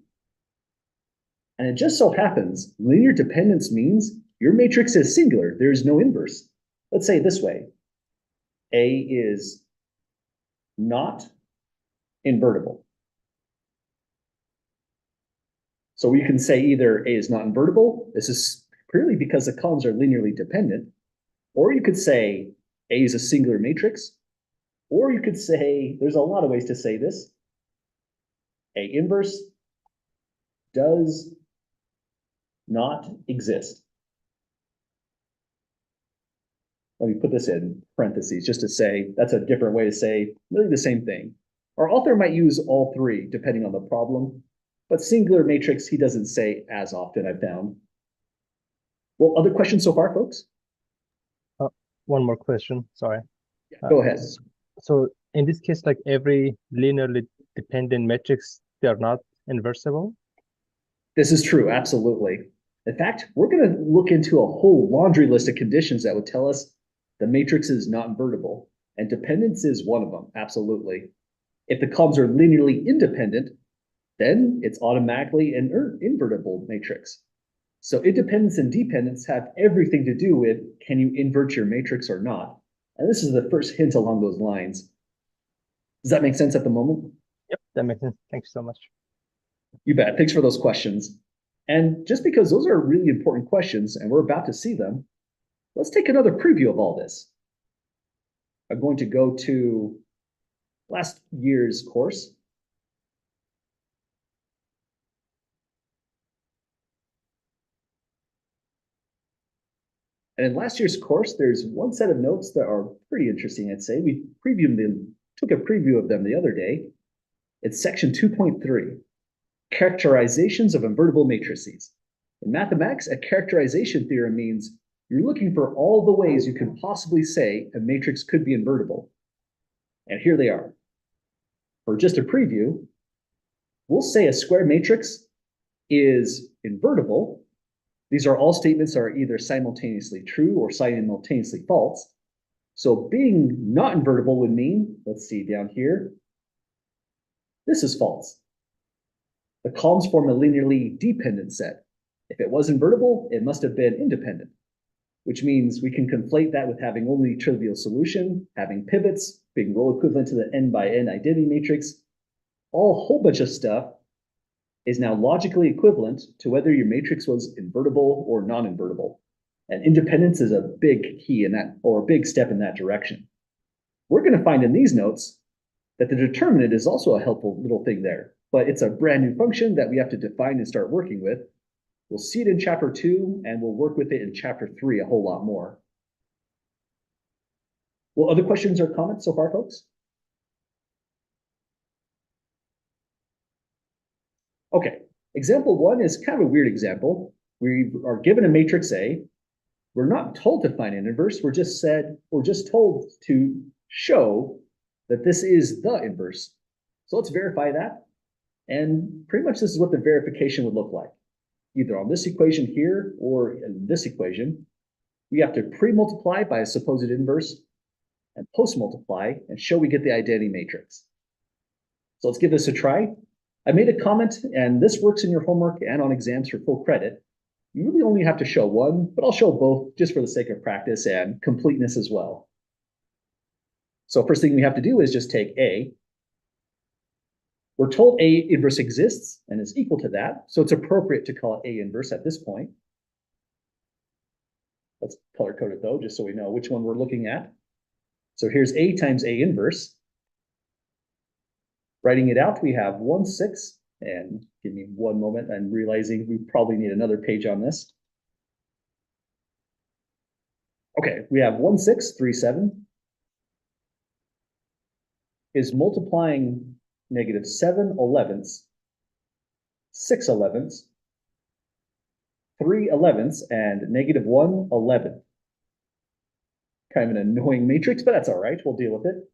And it just so happens linear dependence means your matrix is singular. There is no inverse. Let's say it this way. A is not invertible. So we can say either A is not invertible. This is purely because the columns are linearly dependent. Or you could say A is a singular matrix. Or you could say, there's a lot of ways to say this. A inverse does not exist. Let me put this in parentheses just to say that's a different way to say really the same thing. Our author might use all 3 depending on the problem, but singular matrix he doesn't say as often, I've found. Well, other questions so far, folks? One more question, sorry. Yeah, go ahead. So in this case, like every linearly dependent matrix, they are not inversible? This is true, absolutely. In fact, we're going to look into a whole laundry list of conditions that would tell us the matrix is not invertible, and dependence is one of them, absolutely. If the columns are linearly independent, then it's automatically an invertible matrix. So independence and dependence have everything to do with can you invert your matrix or not? And this is the first hint along those lines. Does that make sense at the moment? Yep, that makes sense. Thank you so much. You bet. Thanks for those questions. And just because those are really important questions and we're about to see them, let's take another preview of all this. I'm going to go to last year's course. And in last year's course, there's one set of notes that are pretty interesting, I'd say. We took a preview of them the other day. It's section 2.3, characterizations of invertible matrices. In mathematics, a characterization theorem means you're looking for all the ways you can possibly say a matrix could be invertible. And here they are. For just a preview, we'll say a square matrix is invertible. These are all statements that are either simultaneously true or simultaneously false. So being not invertible would mean, let's see down here, this is false. The columns form a linearly dependent set. If it was invertible, it must have been independent, which means we can conflate that with having only trivial solution, having pivots, being rho equivalent to the n by n identity matrix. All a whole bunch of stuff is now logically equivalent to whether your matrix was invertible or non-invertible. And independence is a big key in that, or a big step in that direction. We're going to find in these notes that the determinant is also a helpful little thing there. but it's a brand new function that we have to define and start working with. We'll see it in chapter 2, and we'll work with it in chapter 3 a whole lot more. Well, other questions or comments so far, folks? Okay, example 1 is kind of a weird example. We are given a matrix A. We're not told to find an inverse. We're just told to show that this is the inverse. So let's verify that. And pretty much this is what the verification would look like. Either on this equation here or in this equation, we have to pre-multiply by a supposed inverse and post-multiply and show we get the identity matrix. So let's give this a try. I made a comment, and this works in your homework and on exams for full credit. You really only have to show one, but I'll show both just for the sake of practice and completeness as well. So first thing we have to do is just take A. We're told A inverse exists and is equal to that, so it's appropriate to call it A inverse at this point. Let's color code it though, just so we know which one we're looking at. So here's A times A inverse. Writing it out, we have 1, 6, and give me one moment. I'm realizing we probably need another page on this. Okay, we have 1, 6, 3, 7 is multiplying negative 7 elevenths, 6 elevenths, 3 elevenths, and negative 1 11th. Kind of an annoying matrix, but that's all right. We'll deal with it.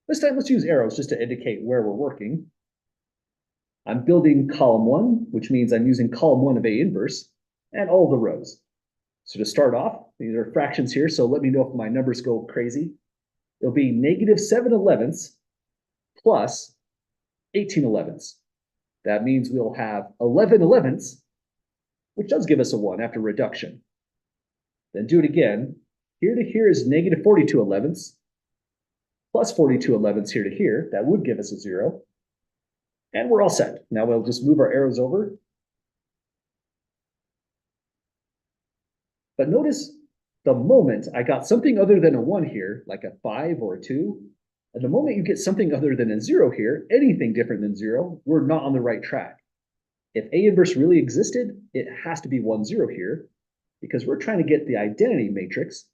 This time, let's use arrows just to indicate where we're working. I'm building column 1, which means I'm using column 1 of A inverse and all the rows. So to start off, these are fractions here, so let me know if my numbers go crazy. It'll be negative 7 elevenths plus 18 elevenths. That means we'll have 11 elevenths, which does give us a 1 after reduction. Then do it again. Here to here is negative 42 elevenths plus 42 elevenths here to here. That would give us a 0. And we're all set. Now we'll just move our arrows over. But notice the moment I got something other than a 1 here, like a 5 or a 2, and the moment you get something other than a 0 here, anything different than 0, we're not on the right track. If A inverse really existed, it has to be 1, 0 here, because we're trying to get the identity matrix,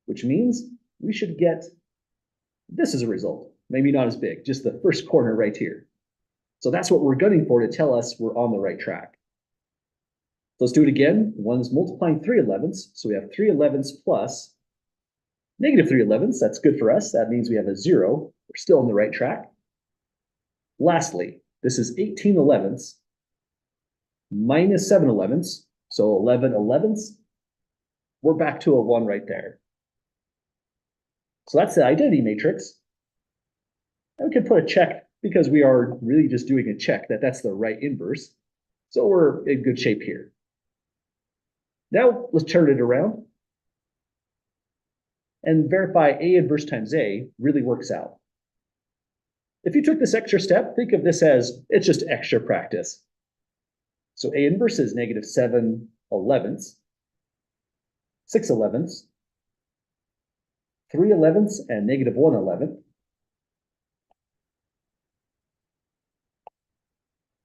which means we should get this as a result. Maybe not as big, just the first corner right here. So that's what we're gunning for to tell us we're on the right track. So let's do it again. 1 is multiplying 3 elevenths, so we have 3 elevenths plus negative 3 elevenths. That's good for us. That means we have a 0. We're still on the right track. Lastly, this is 18 elevenths minus 7 elevenths, so 11 elevenths. We're back to a 1 right there. So that's the identity matrix. And we can put a check because we are really just doing a check that that's the right inverse. So we're in good shape here. Now let's turn it around and verify A inverse times A really works out. If you took this extra step, think of this as it's just extra practice. So A inverse is negative 7 elevenths, 6 elevenths, 3 elevenths, and negative 1 11th.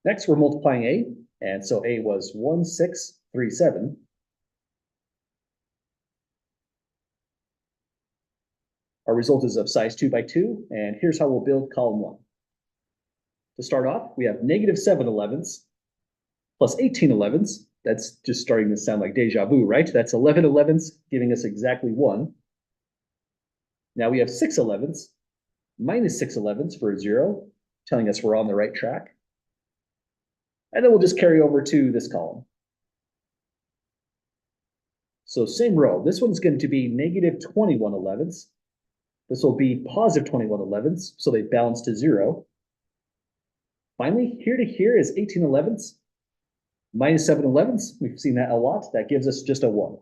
Next, we're multiplying A, and so A was 1, 6, 3, 7. Our result is of size 2 by 2, and here's how we'll build column 1. To start off, we have negative 7 elevenths plus 18 elevenths. That's just starting to sound like deja vu, right? That's 11 elevenths, giving us exactly 1. Now we have 6 elevenths minus 6 elevenths for a 0, telling us we're on the right track. And then we'll just carry over to this column. So same row. This one's going to be negative 21 elevenths. This will be positive 21 elevenths, so they balance to 0. Finally, here to here is 18 elevenths minus 7 elevenths. We've seen that a lot. That gives us just a 1.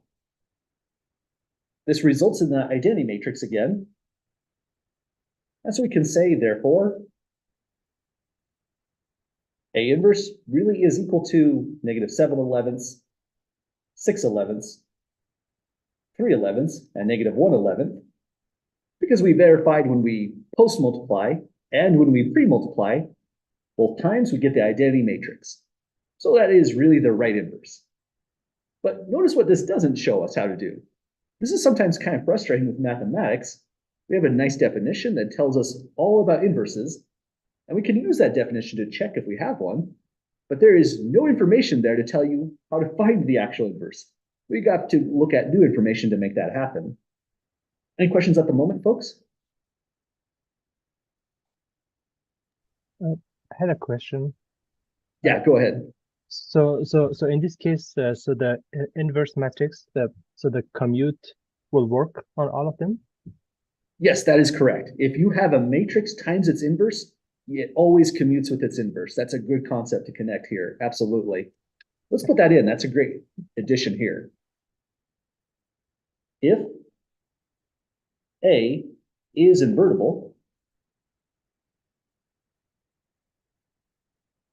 This results in the identity matrix again. And so we can say, therefore, A inverse really is equal to negative 7 elevenths, 6 elevenths, 3 elevenths, and negative 1 11th, because we verified when we post-multiply and when we pre-multiply both times we get the identity matrix. So that is really the right inverse. But notice what this doesn't show us how to do. This is sometimes kind of frustrating with mathematics. We have a nice definition that tells us all about inverses, and we can use that definition to check if we have one, but there is no information there to tell you how to find the actual inverse. We got to look at new information to make that happen. Any questions at the moment, folks? I had a question. Yeah, go ahead. So in this case, so the inverse matrix, so the commute will work on all of them? Yes, that is correct. If you have a matrix times its inverse, it always commutes with its inverse. That's a good concept to connect here. Absolutely. Let's put that in. That's a great addition here. If A is invertible,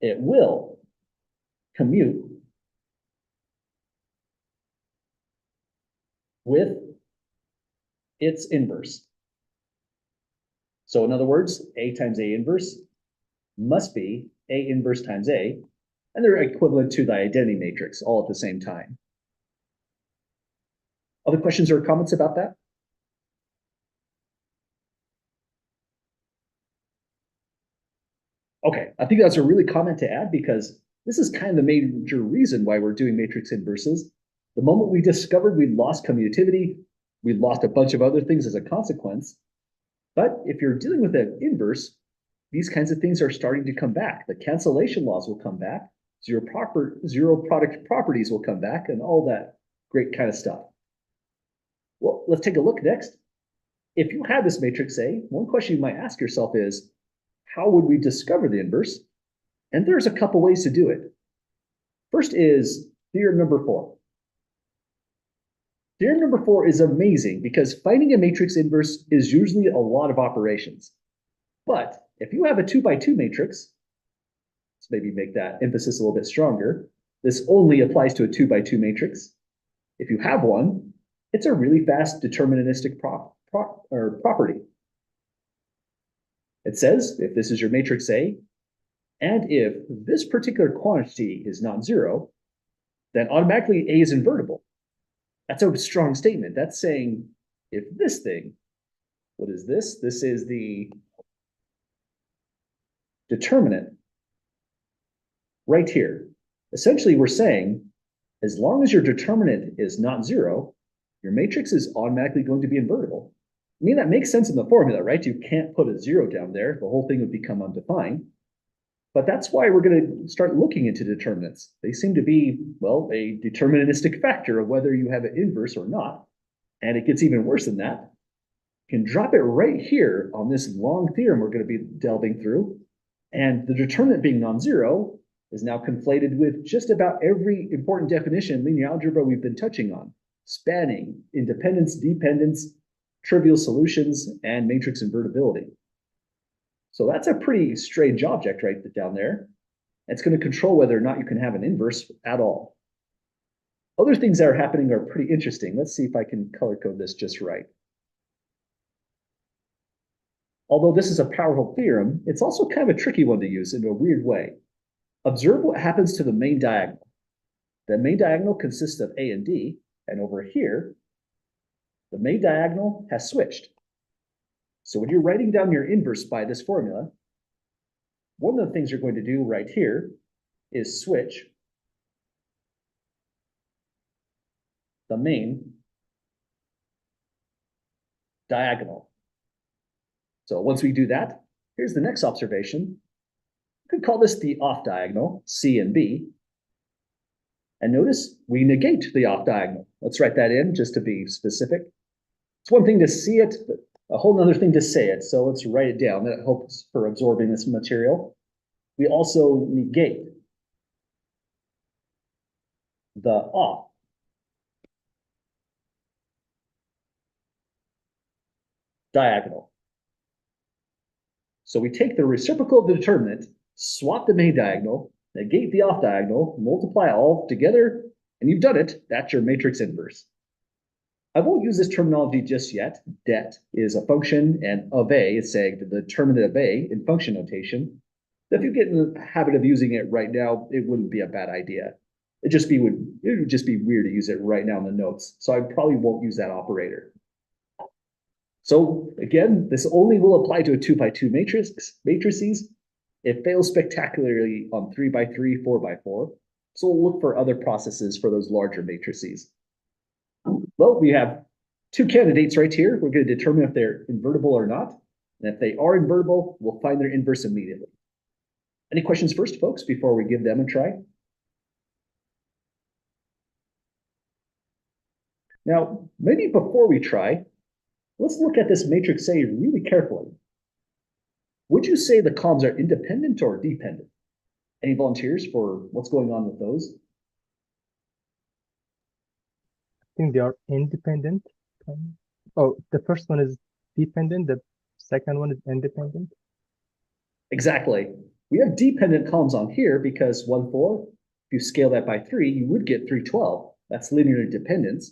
it will commute with its inverse. So in other words, A times A inverse must be A inverse times A, and they're equivalent to the identity matrix all at the same time. Other questions or comments about that? Okay, I think that's a really comment to add because this is kind of the major reason why we're doing matrix inverses. The moment we discovered we lost commutativity, we lost a bunch of other things as a consequence. But if you're dealing with an inverse, these kinds of things are starting to come back. The cancellation laws will come back, zero product properties will come back, and all that great kind of stuff. Well, let's take a look next. If you have this matrix A, one question you might ask yourself is, how would we discover the inverse? And there's a couple ways to do it. First is theorem number 4. Theorem number 4 is amazing because finding a matrix inverse is usually a lot of operations. But if you have a 2x2 matrix, let's maybe make that emphasis a little bit stronger. This only applies to a 2x2 matrix. If you have one, it's a really fast deterministic property. It says if this is your matrix A, and if this particular quantity is not zero, then automatically A is invertible. That's a strong statement. That's saying if this thing, what is this? This is the determinant right here. Essentially, we're saying as long as your determinant is not zero, your matrix is automatically going to be invertible. I mean, that makes sense in the formula, right? You can't put a zero down there. The whole thing would become undefined. But that's why we're going to start looking into determinants. They seem to be, well, a deterministic factor of whether you have an inverse or not. And it gets even worse than that. You can drop it right here on this long theorem we're going to be delving through. And the determinant being non-zero is now conflated with just about every important definition in linear algebra we've been touching on. Spanning, independence, dependence, trivial solutions, and matrix invertibility. So that's a pretty strange object right down there. It's going to control whether or not you can have an inverse at all. Other things that are happening are pretty interesting. Let's see if I can color code this just right. Although this is a powerful theorem, it's also kind of a tricky one to use in a weird way. Observe what happens to the main diagonal. The main diagonal consists of A and D, and over here, the main diagonal has switched. So when you're writing down your inverse by this formula, one of the things you're going to do right here is switch the main diagonal. So once we do that, here's the next observation. You could call this the off diagonal, C and B. And notice we negate the off diagonal. Let's write that in just to be specific. It's one thing to see it, but a whole other thing to say it. So let's write it down. That helps for absorbing this material. We also negate the off diagonal. So we take the reciprocal of the determinant, swap the main diagonal, negate the off diagonal, multiply all together, and you've done it. That's your matrix inverse. I won't use this terminology just yet. Det is a function, and of A is saying the determinant of A in function notation. If you get in the habit of using it right now, it wouldn't be a bad idea. It would just be weird to use it right now in the notes. So I probably won't use that operator. So again, this only will apply to a 2x2 matrices. It fails spectacularly on 3x3, 4x4. So we'll look for other processes for those larger matrices. Well, we have two candidates right here. We're going to determine if they're invertible or not. And if they are invertible, we'll find their inverse immediately. Any questions first, folks, before we give them a try? Now, maybe before we try, let's look at this matrix A really carefully. Would you say the columns are independent or dependent? Any volunteers for what's going on with those? I think they are independent. Oh, the first one is dependent. The second one is independent. Exactly. We have dependent columns on here because 1, 4, if you scale that by 3, you would get 3, 12. That's linear dependence.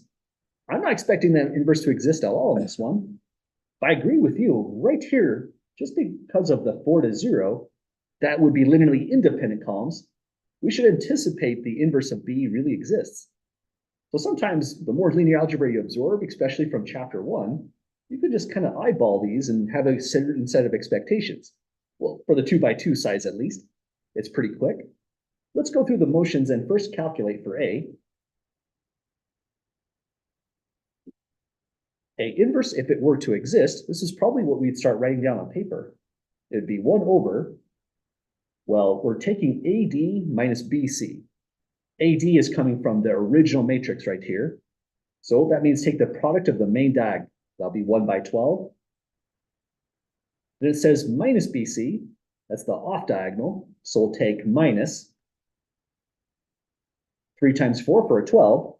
I'm not expecting that inverse to exist at all in this one. But I agree with you right here, just because of the 4 to 0, that would be linearly independent columns. We should anticipate the inverse of B really exists. So sometimes the more linear algebra you absorb, especially from chapter 1, you can just kind of eyeball these and have a certain set of expectations. Well, for the 2x2 size at least, it's pretty quick. Let's go through the motions and first calculate for A. A inverse, if it were to exist, this is probably what we'd start writing down on paper. It'd be 1 over, well, we're taking AD minus BC. AD is coming from the original matrix right here. So that means take the product of the main diagonal. That'll be 1 by 12. Then it says minus BC. That's the off diagonal. So we'll take minus 3 times 4 for a 12.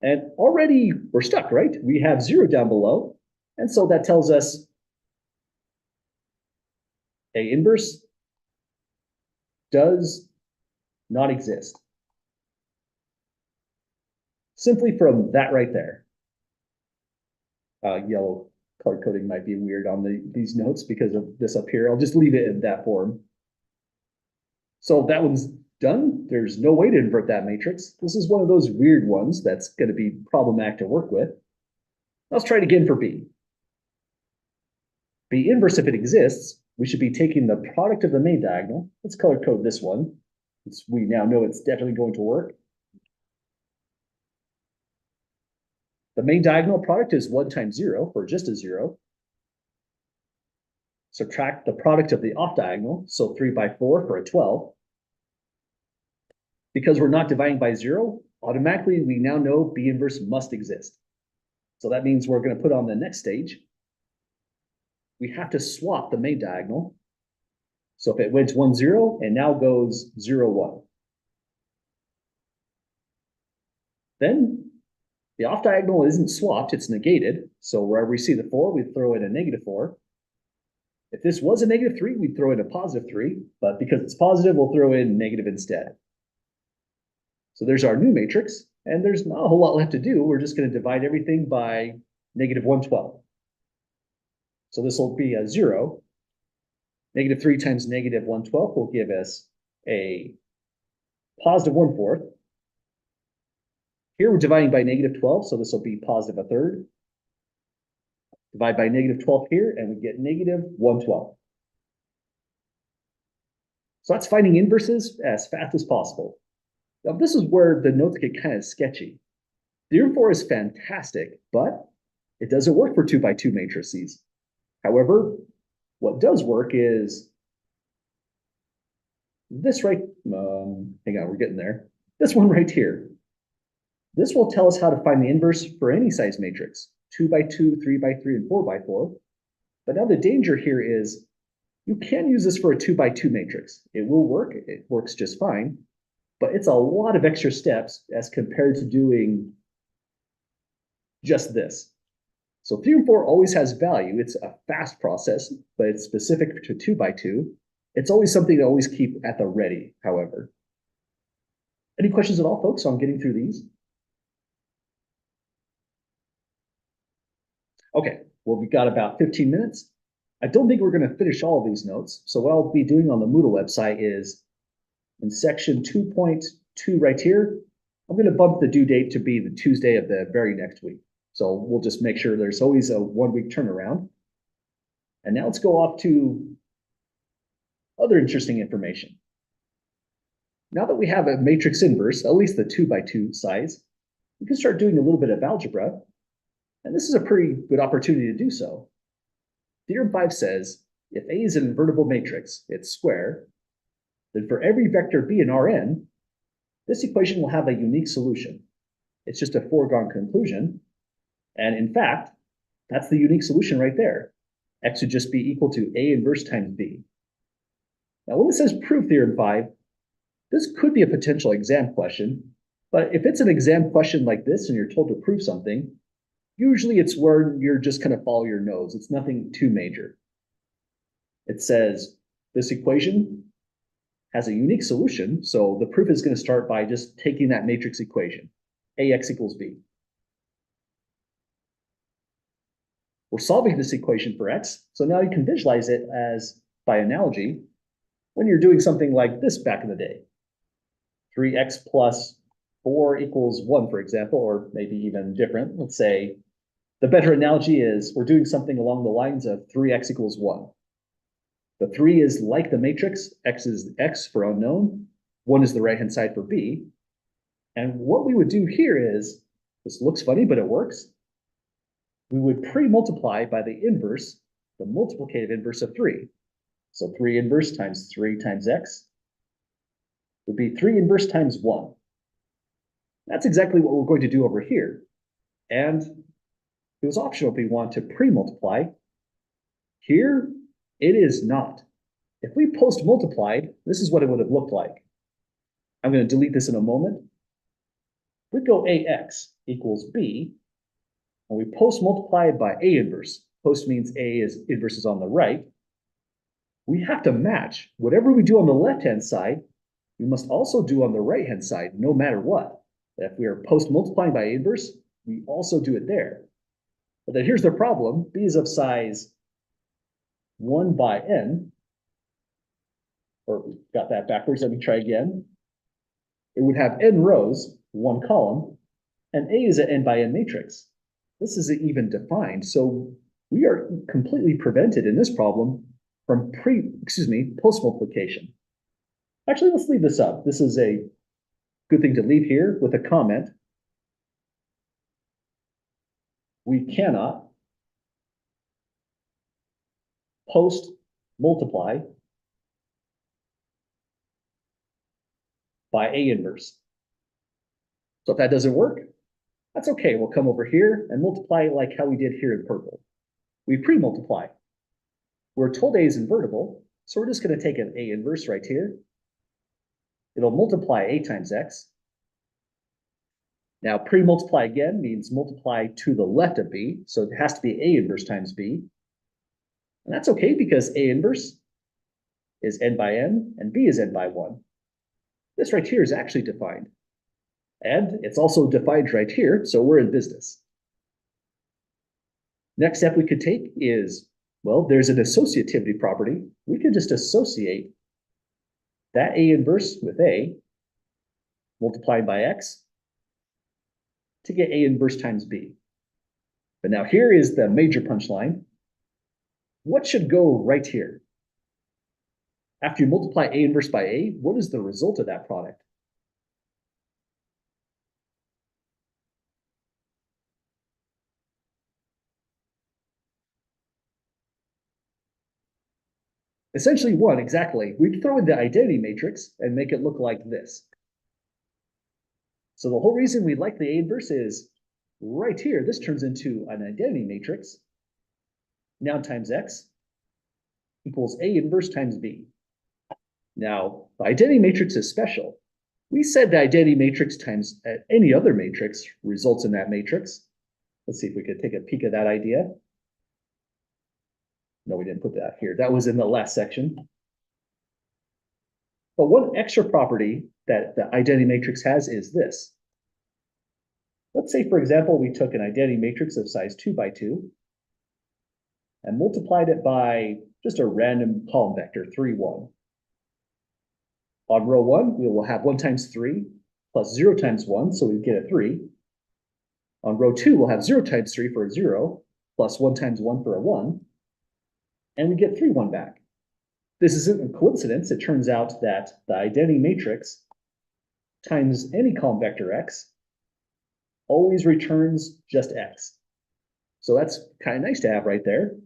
And already we're stuck, right? We have 0 down below. And so that tells us A inverse does not exist. Simply from that right there. Yellow color coding might be weird on these notes because of this up here. I'll just leave it in that form. So that one's done. There's no way to invert that matrix. This is one of those weird ones that's going to be problematic to work with. Let's try it again for B. B inverse, if it exists, we should be taking the product of the main diagonal. Let's color code this one. We now know it's definitely going to work. The main diagonal product is 1 times 0, or just a 0. Subtract the product of the off diagonal, so 3 by 4 for a 12. Because we're not dividing by 0, automatically we now know B inverse must exist. So that means we're going to put on the next stage. We have to swap the main diagonal. So if it went 1, 0, and now goes 0, 1. Then the off diagonal isn't swapped, it's negated. So wherever we see the 4, we throw in a -4. If this was a -3, we'd throw in a +3, but because it's positive, we'll throw in negative instead. So there's our new matrix, and there's not a whole lot left to do. We're just going to divide everything by -112. So this will be a 0. -3 times -112 will give us a +1/4. Here we're dividing by -12, so this will be +1/3. Divide by -12 here, and we get -112. So that's finding inverses as fast as possible. Now this is where the notes get kind of sketchy. Theorem 4 is fantastic, but it doesn't work for 2x2 matrices. However, what does work is this right, hang on, we're getting there. This one right here. This will tell us how to find the inverse for any size matrix, 2x2, 3x3, and 4x4. But now the danger here is you can use this for a 2x2 matrix. It will work, it works just fine, but it's a lot of extra steps as compared to doing just this. So theorem 4 always has value. It's a fast process, but it's specific to 2x2. It's always something to always keep at the ready, however. Any questions at all, folks, on getting through these? Okay, well, we've got about 15 minutes. I don't think we're going to finish all of these notes. So what I'll be doing on the Moodle website is in section 2.2 right here, I'm going to bump the due date to be the Tuesday of the very next week. So we'll just make sure there's always a 1 week turnaround. And now let's go off to other interesting information. Now that we have a matrix inverse, at least the 2x2 size, we can start doing a little bit of algebra. And this is a pretty good opportunity to do so. Theorem 5 says, if A is an invertible matrix, its square, then for every vector B in Rn, this equation will have a unique solution. It's just a foregone conclusion. And in fact, that's the unique solution right there. X would just be equal to A inverse times B. Now, when it says prove theorem 5, this could be a potential exam question, but if it's an exam question like this and you're told to prove something, usually it's where you're just going to follow your nose. It's nothing too major. It says this equation has a unique solution, so the proof is going to start by just taking that matrix equation, AX equals B. We're solving this equation for X, so now you can visualize it as, by analogy, when you're doing something like this back in the day. 3x plus 4 equals 1, for example, or maybe even different. Let's say the better analogy is we're doing something along the lines of 3x equals 1. The 3 is like the matrix, x is x for unknown, 1 is the right-hand side for b. And what we would do here is, this looks funny, but it works. We would pre-multiply by the inverse, the multiplicative inverse of 3. So 3 inverse times 3 times x would be 3 inverse times 1. That's exactly what we're going to do over here. And it was optional if we want to pre-multiply. Here, it is not. If we post-multiplied, this is what it would have looked like. I'm going to delete this in a moment. We go AX equals B, and we post-multiply it by A inverse. Post means A is inverse is on the right. We have to match whatever we do on the left-hand side, we must also do on the right-hand side, no matter what. If we are post-multiplying by A inverse, we also do it there. But then here's the problem. B is of size 1 by n, or we got that backwards. Let me try again. It would have n rows, 1 column, and A is an n by n matrix. This isn't even defined, so we are completely prevented in this problem from post-multiplication. Actually, let's leave this up. This is a good thing to leave here with a comment. We cannot post-multiply by A inverse. So if that doesn't work, that's okay. We'll come over here and multiply like how we did here in purple. We pre-multiply. We're told A is invertible, so we're just going to take an A inverse right here. It'll multiply A times X. Now, pre-multiply again means multiply to the left of B, so it has to be A inverse times B. And that's okay because A inverse is n by n, and B is n by 1. This right here is actually defined. And it's also defined right here, so we're in business. Next step we could take is, well, there's an associativity property. We can just associate that A inverse with A, multiplied by X, to get A inverse times B. But now here is the major punchline. What should go right here? After you multiply A inverse by A, what is the result of that product? Essentially 1, exactly. We throw in the identity matrix and make it look like this. So the whole reason we like the A inverse is right here, this turns into an identity matrix. Now times X equals A inverse times B. Now, the identity matrix is special. We said the identity matrix times any other matrix results in that matrix. Let's see if we could take a peek at that idea. No, we didn't put that here. That was in the last section. But one extra property that the identity matrix has is this. Let's say, for example, we took an identity matrix of size 2 by 2. and multiplied it by just a random column vector, 3, 1. On row 1, we will have 1 times 3 plus 0 times 1, so we get a 3. On row 2, we'll have 0 times 3 for a 0, plus 1 times 1 for a 1, and we get 3, 1 back. This isn't a coincidence. It turns out that the identity matrix times any column vector x always returns just x. So that's kind of nice to have right there.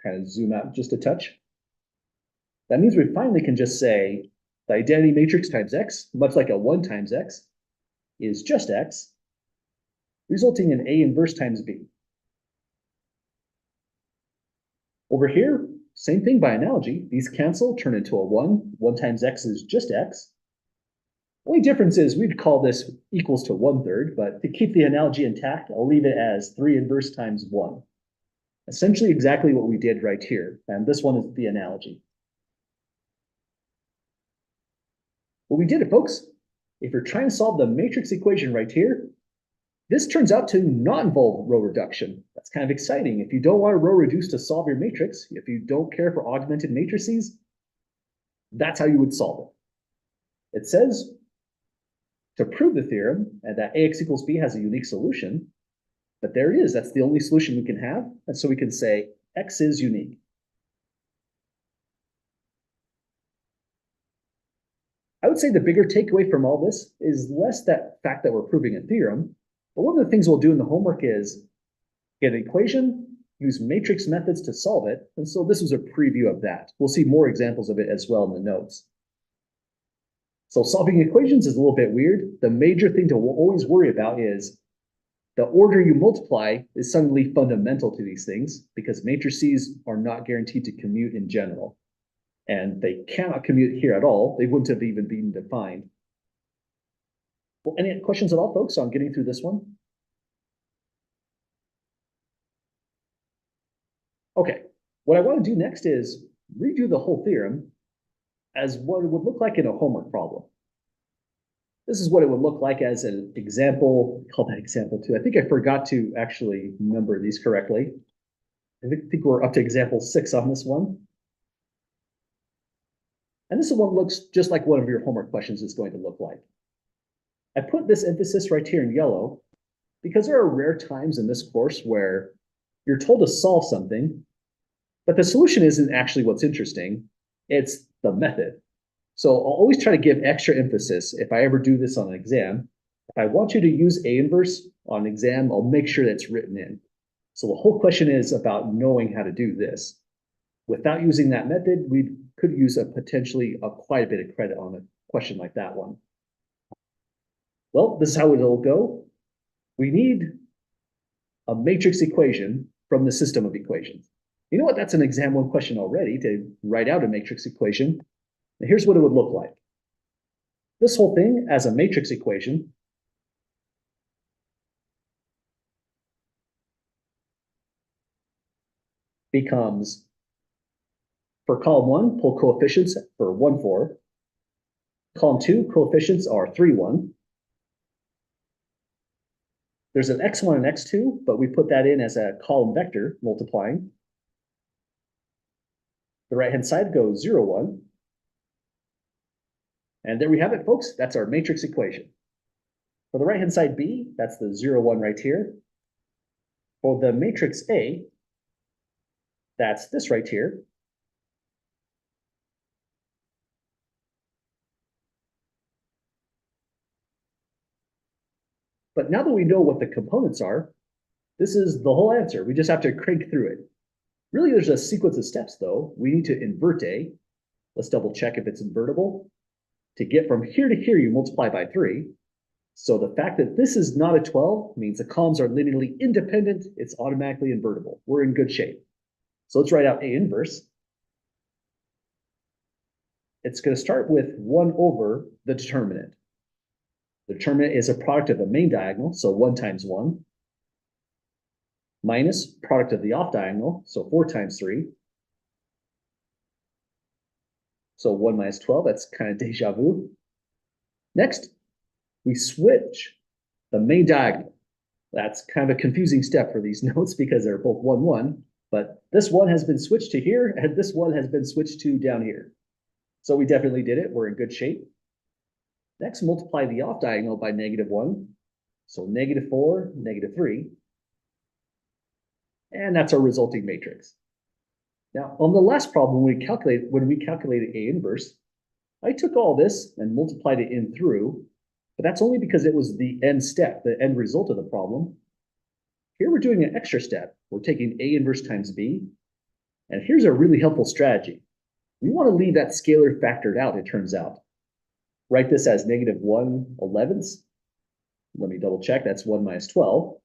Kind of zoom out just a touch. That means we finally can just say the identity matrix times x, much like a 1 times x, is just x, resulting in A inverse times B. Over here, same thing by analogy. These cancel, turn into a 1. 1 times x is just x. Only difference is we'd call this equals to 1/3, but to keep the analogy intact, I'll leave it as 3 inverse times 1. Essentially exactly what we did right here, and this one is the analogy. Well, we did it, folks. If you're trying to solve the matrix equation right here, this turns out to not involve row reduction. That's kind of exciting. If you don't want to row reduce to solve your matrix, if you don't care for augmented matrices, that's how you would solve it. It says to prove the theorem and that AX equals B has a unique solution, but there it is. That's the only solution we can have. And so we can say X is unique. I would say the bigger takeaway from all this is less that fact that we're proving a theorem, but one of the things we'll do in the homework is get an equation, use matrix methods to solve it. And so this was a preview of that. We'll see more examples of it as well in the notes. So solving equations is a little bit weird. The major thing to always worry about is the order you multiply is suddenly fundamental to these things because matrices are not guaranteed to commute in general. And they cannot commute here at all. They wouldn't have even been defined. Well, any questions at all, folks, on getting through this one? Okay, what I want to do next is redo the whole theorem as what it would look like in a homework problem. This is what it would look like as an example. Call that example 2. I think I forgot to actually number these correctly. I think we're up to example 6 on this one. And this one looks just like one of your homework questions is going to look like. I put this emphasis right here in yellow because there are rare times in this course where you're told to solve something, but the solution isn't actually what's interesting. It's the method. So I'll always try to give extra emphasis if I ever do this on an exam. If I want you to use A inverse on an exam, I'll make sure that's written in. So the whole question is about knowing how to do this. Without using that method, we could use potentially quite a bit of credit on a question like that one. Well, this is how it'll go. We need a matrix equation from the system of equations. You know what? That's an exam 1 question already, to write out a matrix equation. Now, here's what it would look like. This whole thing as a matrix equation becomes, for column 1, pull coefficients for 1, 4. Column 2, coefficients are 3, 1. There's an x1 and x2, but we put that in as a column vector multiplying. The right-hand side goes 0, 1. And there we have it, folks. That's our matrix equation. For the right-hand side B, that's the 0, 1 right here. For the matrix A, that's this right here. But now that we know what the components are, this is the whole answer. We just have to crank through it. Really, there's a sequence of steps, though. We need to invert A. Let's double check if it's invertible. To get from here to here, you multiply by 3. So the fact that this is not a 12 means the columns are linearly independent. It's automatically invertible. We're in good shape. So let's write out A inverse. It's going to start with 1 over the determinant. The determinant is a product of the main diagonal, so 1 times 1, minus product of the off diagonal, so 4 times 3. So 1 minus 12, that's kind of deja vu. Next, we switch the main diagonal. That's kind of a confusing step for these notes because they're both 1, 1, but this one has been switched to here, and this one has been switched to down here. So we definitely did it. We're in good shape. Next, multiply the off diagonal by -1. So -4, -3. And that's our resulting matrix. Now, on the last problem, when we calculated A inverse, I took all this and multiplied it in through, but that's only because it was the end step, the end result of the problem. Here we're doing an extra step. We're taking A inverse times B. And here's a really helpful strategy. We want to leave that scalar factored out, it turns out. Write this as -1/11. Let me double check. That's 1 minus 12.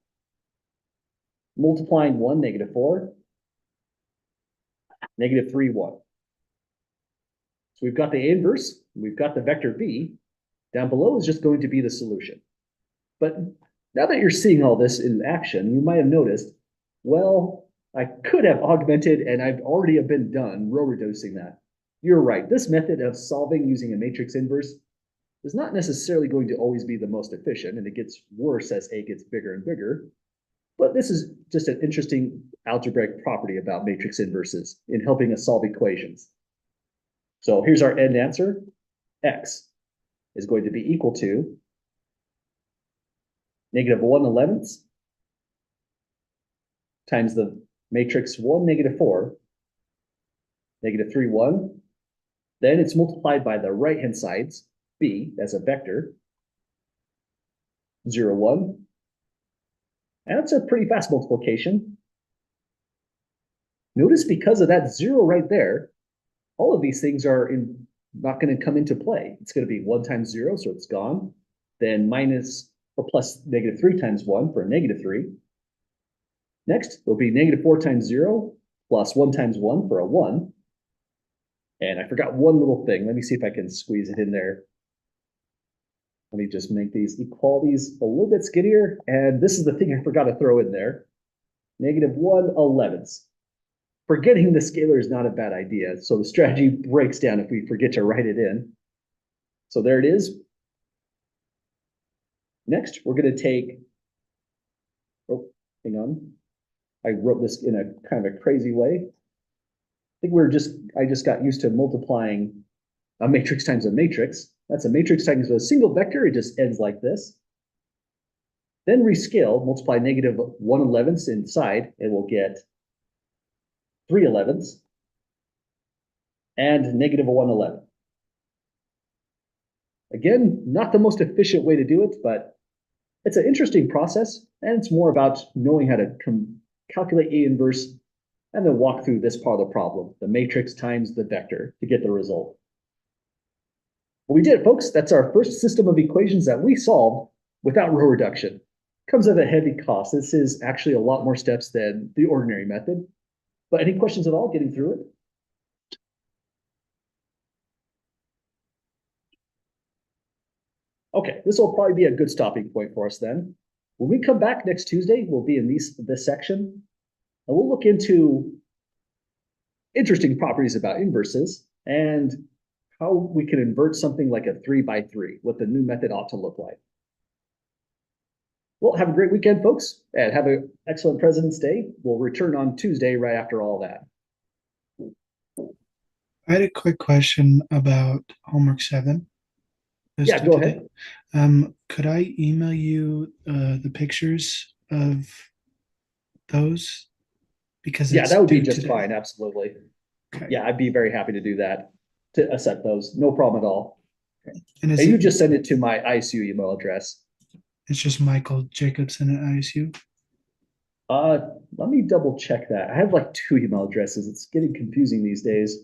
Multiplying 1, -4. -3, 1. So we've got the A inverse. We've got the vector B. Down below is just going to be the solution. But now that you're seeing all this in action, you might have noticed, well, I could have augmented and I've already been done row reducing that. You're right. This method of solving using a matrix inverse is not necessarily going to always be the most efficient, and it gets worse as A gets bigger and bigger. But this is just an interesting algebraic property about matrix inverses in helping us solve equations. So here's our end answer. X is going to be equal to -1/11 times the matrix 1, -4, -3, 1. Then it's multiplied by the right-hand sides, B as a vector, 0, 1. And that's a pretty fast multiplication. Notice because of that 0 right there, all of these things are not going to come into play. It's going to be 1 times 0, so it's gone. Then minus or plus -3 times 1 for a -3. Next, it'll be -4 times 0 plus 1 times 1 for a 1. And I forgot one little thing. Let me see if I can squeeze it in there. Let me just make these equalities a little bit skinnier. And this is the thing I forgot to throw in there. -1/11. Forgetting the scalar is not a bad idea. So the strategy breaks down if we forget to write it in. So there it is. Next, we're going to take, oh, hang on. I wrote this in a kind of a crazy way. I think I just got used to multiplying a matrix times a matrix. That's a matrix times a single vector. It just ends like this. Then rescale, multiply -1/11 inside, and we'll get 3/11 and -1/11. Again, not the most efficient way to do it, but it's an interesting process, and it's more about knowing how to calculate A inverse and then walk through this part of the problem, the matrix times the vector, to get the result. Well, we did it, folks. That's our first system of equations that we solved without row reduction. Comes at a heavy cost. This is actually a lot more steps than the ordinary method. But any questions at all getting through it? Okay, this will probably be a good stopping point for us then. When we come back next Tuesday, we'll be in this section, and we'll look into interesting properties about inverses and how we can invert something like a 3x3, what the new method ought to look like. Well, have a great weekend, folks, and have an excellent President's Day. We'll return on Tuesday right after all that. I had a quick question about homework 7. Yeah, go ahead. Could I email you the pictures of those? Because yeah, it's that would be due just today. fine. Absolutely. Okay. Yeah, I'd be very happy to do that, to accept those. No problem at all. And And you just send it to my ISU email address. it's just Michael Jacobson at ISU? Let me double check that. I have like 2 email addresses. It's getting confusing these days.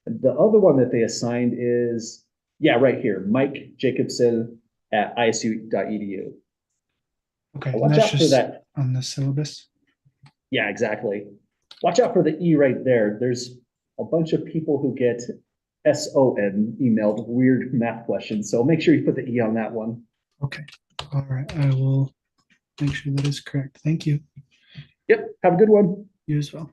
The other one that they assigned is, yeah, right here, Mike Jacobson at isu.edu. Okay, Watch and that's out for just that. on the syllabus? Yeah, exactly. Watch out for the E right there. There's a bunch of people who get SON emailed weird math questions. So make sure you put the E on that one. Okay, all right, I will make sure that is correct. Thank you. Yep, have a good one. You as well.